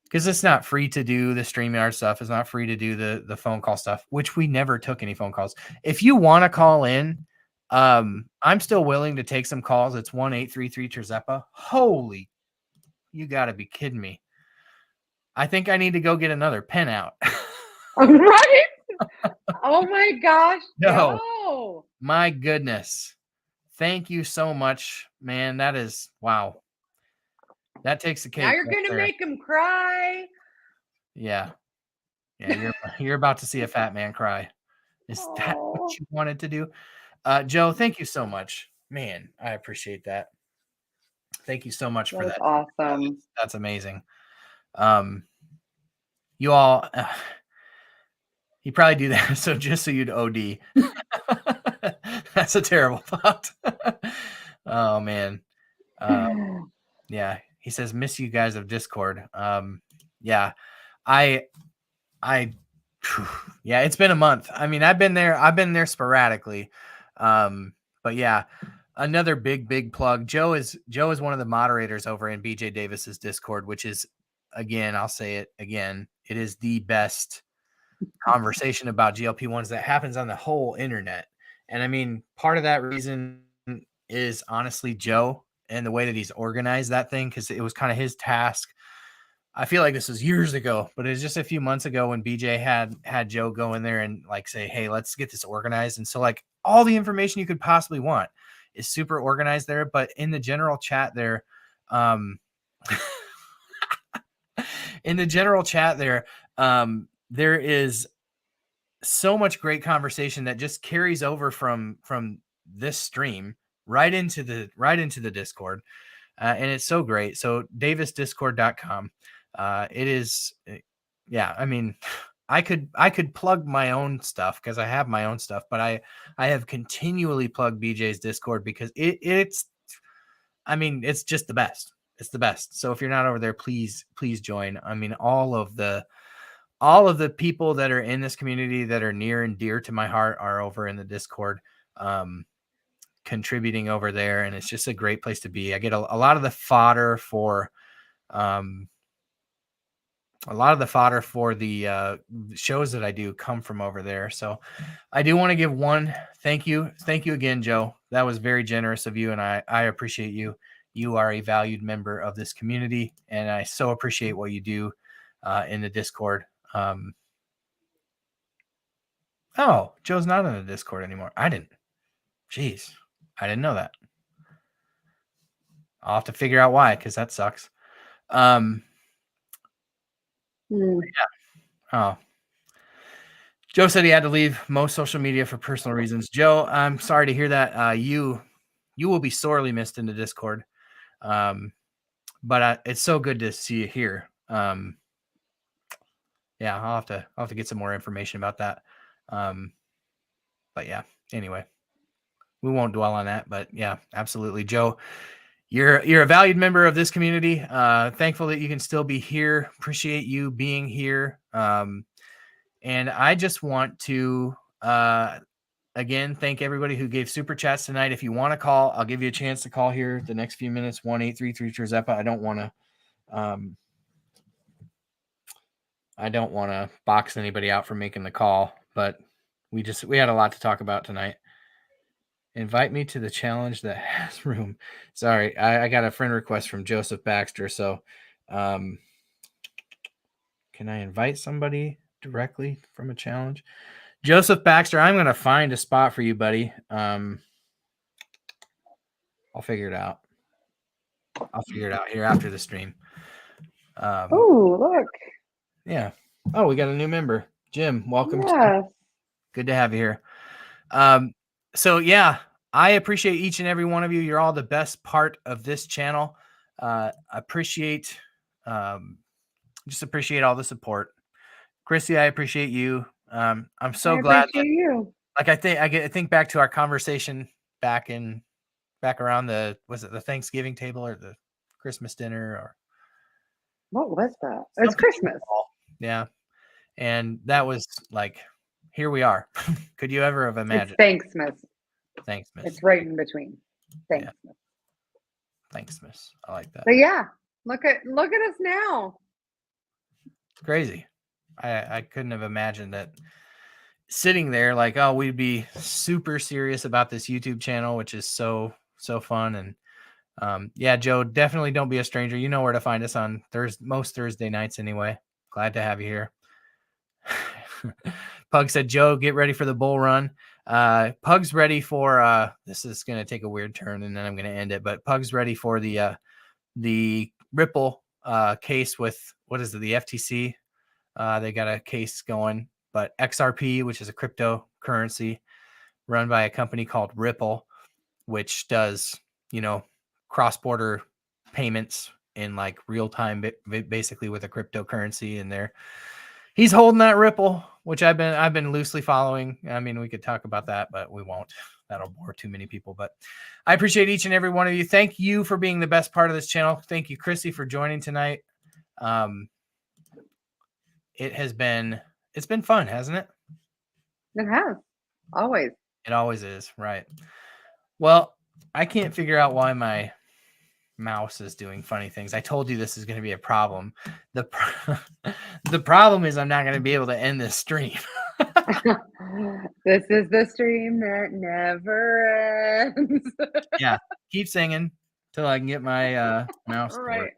because it's not free to do the StreamYard stuff. It's not free to do the phone call stuff, which we never took any phone calls. If you want to call in, I'm still willing to take some calls. It's 1-833-TRZEPA. Holy, you got to be kidding me. I think I need to go get another pen out. Right? Oh my gosh. No. My goodness. Thank you so much, man. That is, wow. That takes the cake. Now you're going to make him cry. Yeah. Yeah, you're about to see a fat man cry. Is that what you wanted to do? Joe, thank you so much. Man, I appreciate that. Thank you so much for that. Awesome. That's amazing. You all, you probably do that so just so you'd OD. That's a terrible thought. Oh man. Yeah, he says miss you guys of Discord. Yeah, yeah, it's been a month. I mean, I've been there sporadically. But yeah, another big plug. Joe is one of the moderators over in BJ Davis's Discord, which is, again, I'll say it again, it is the best conversation about GLP-1s that happens on the whole internet. And I mean, part of that reason is honestly Joe and the way that he's organized that thing, because it was kind of his task. I feel like this was years ago, but it was just a few months ago when BJ had Joe go in there and like say, hey, let's get this organized. And so like all the information you could possibly want is super organized there. But in the general chat there, there is so much great conversation that just carries over from this stream right into the Discord. And it's so great. So davisdiscord.com. It is, yeah, I mean, I could plug my own stuff because I have my own stuff, but I have continually plugged BJ's Discord because it's just the best. It's the best. So if you're not over there, please join. I mean, all of the people that are in this community that are near and dear to my heart are over in the Discord, contributing over there. And it's just a great place to be. I get a lot of the fodder for, the shows that I do come from over there. So I do want to give one thank you. Thank you again, Joe. That was very generous of you. And I appreciate you. You are a valued member of this community. And I so appreciate what you do in the Discord. Oh, Joe's not in the Discord anymore. Jeez, I didn't know that. I'll have to figure out why, because that sucks. Yeah. Oh. Joe said he had to leave most social media for personal reasons. Joe, I'm sorry to hear that. You will be sorely missed in the Discord. But it's so good to see you here. Yeah, I'll have to get some more information about that. But yeah, anyway, we won't dwell on that, but yeah, absolutely. Joe, you're a valued member of this community. Thankful that you can still be here. Appreciate you being here. And I just want to, again, thank everybody who gave super chats tonight. If you want to call, I'll give you a chance to call here the next few minutes. 1-833-TRZEPA. I don't want to box anybody out for making the call, but we had a lot to talk about tonight. Invite me to the challenge that has room. Sorry, I got a friend request from Joseph Baxter. So can I invite somebody directly from a challenge? Joseph Baxter, I'm going to find a spot for you, buddy. I'll figure it out. I'll figure it out here after the stream. Oh, look. Yeah. Oh, we got a new member. Jim, welcome. Yes. Good to have you here. So yeah, I appreciate each and every one of you. You're all the best part of this channel. Appreciate all the support. Chrissy, I appreciate you. I'm so glad that, you. like, I think back to our conversation back around the Thanksgiving table or the Christmas dinner, or What was that? It's Christmas. Yeah. And that was like, here we are. Could you ever have imagined? It's Thanksmas. Thanksmas. It's right in between. Thanksmas. Yeah. Thanksmas. I like that. But yeah, look at us now. It's crazy. I couldn't have imagined that sitting there like, oh, we'd be super serious about this YouTube channel, which is so fun. And yeah, Joe, definitely don't be a stranger. You know where to find us on most Thursday nights anyway. Glad to have you here. Pug said, Joe, get ready for the bull run. Pug's ready for this is going to take a weird turn and then I'm going to end it, but Pug's ready for the Ripple case with, what is it, the FTC. They got a case going, but XRP, which is a cryptocurrency run by a company called Ripple, which does, cross-border payments in like real time, basically with a cryptocurrency in there. He's holding that Ripple, which I've been loosely following. I mean, we could talk about that, but we won't. That'll bore too many people. But I appreciate each and every one of you. Thank you for being the best part of this channel. Thank you, Chrissy, for joining tonight. It's been fun, hasn't it? It has. Always. It always is, right? Well, I can't figure out why my mouse is doing funny things. I told you this is going to be a problem. The problem is I'm not going to be able to end this stream. This is the stream that never ends. Yeah, keep singing till I can get my mouse. Right.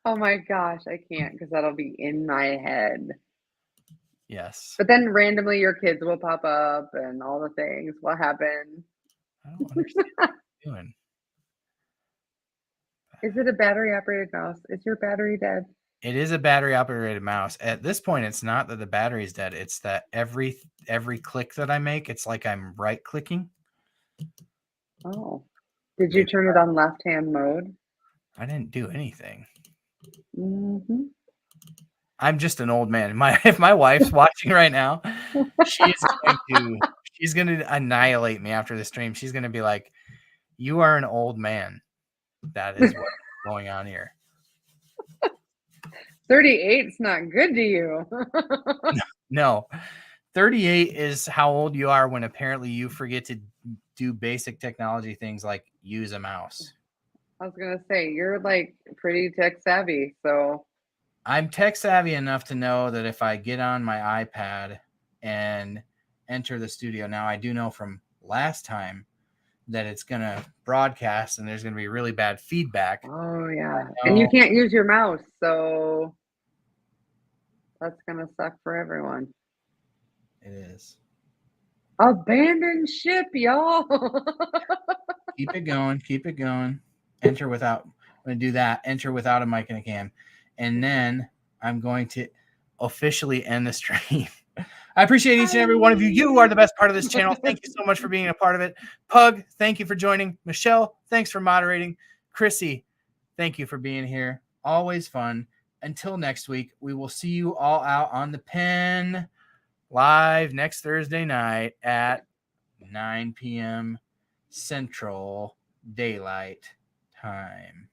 Oh my gosh, I can't because that'll be in my head. Yes. But then randomly your kids will pop up and all the things. What happened? I don't understand what you're doing. Is it a battery operated mouse? Is your battery dead? It is a battery operated mouse. At this point, it's not that the battery's dead. It's that every click that I make, it's like I'm right clicking. Oh. Did you turn it on left hand mode? I didn't do anything. Mm-hmm. I'm just an old man. If my wife's watching right now, she's going to annihilate me after the stream. She's going to be like, you are an old man. That is what's going on here. 38's not good to you. No. 38 is how old you are when apparently you forget to do basic technology things like use a mouse. I was going to say, you're like pretty tech savvy, so. I'm tech savvy enough to know that if I get on my iPad and enter the studio, now I do know from last time that it's going to broadcast and there's going to be really bad feedback. Oh, yeah. And you can't use your mouse, so that's going to suck for everyone. It is. Abandon ship, y'all. Keep it going. Keep it going. Enter without, I'm going to do that. Enter without a mic and a cam. And then I'm going to officially end the stream. I appreciate each and every one of you. You are the best part of this channel. Thank you so much for being a part of it. Pug, thank you for joining. Michelle, thanks for moderating. Chrissy, thank you for being here. Always fun. Until next week, we will see you all out on the pen live next Thursday night at 9 p.m. Central Daylight Time.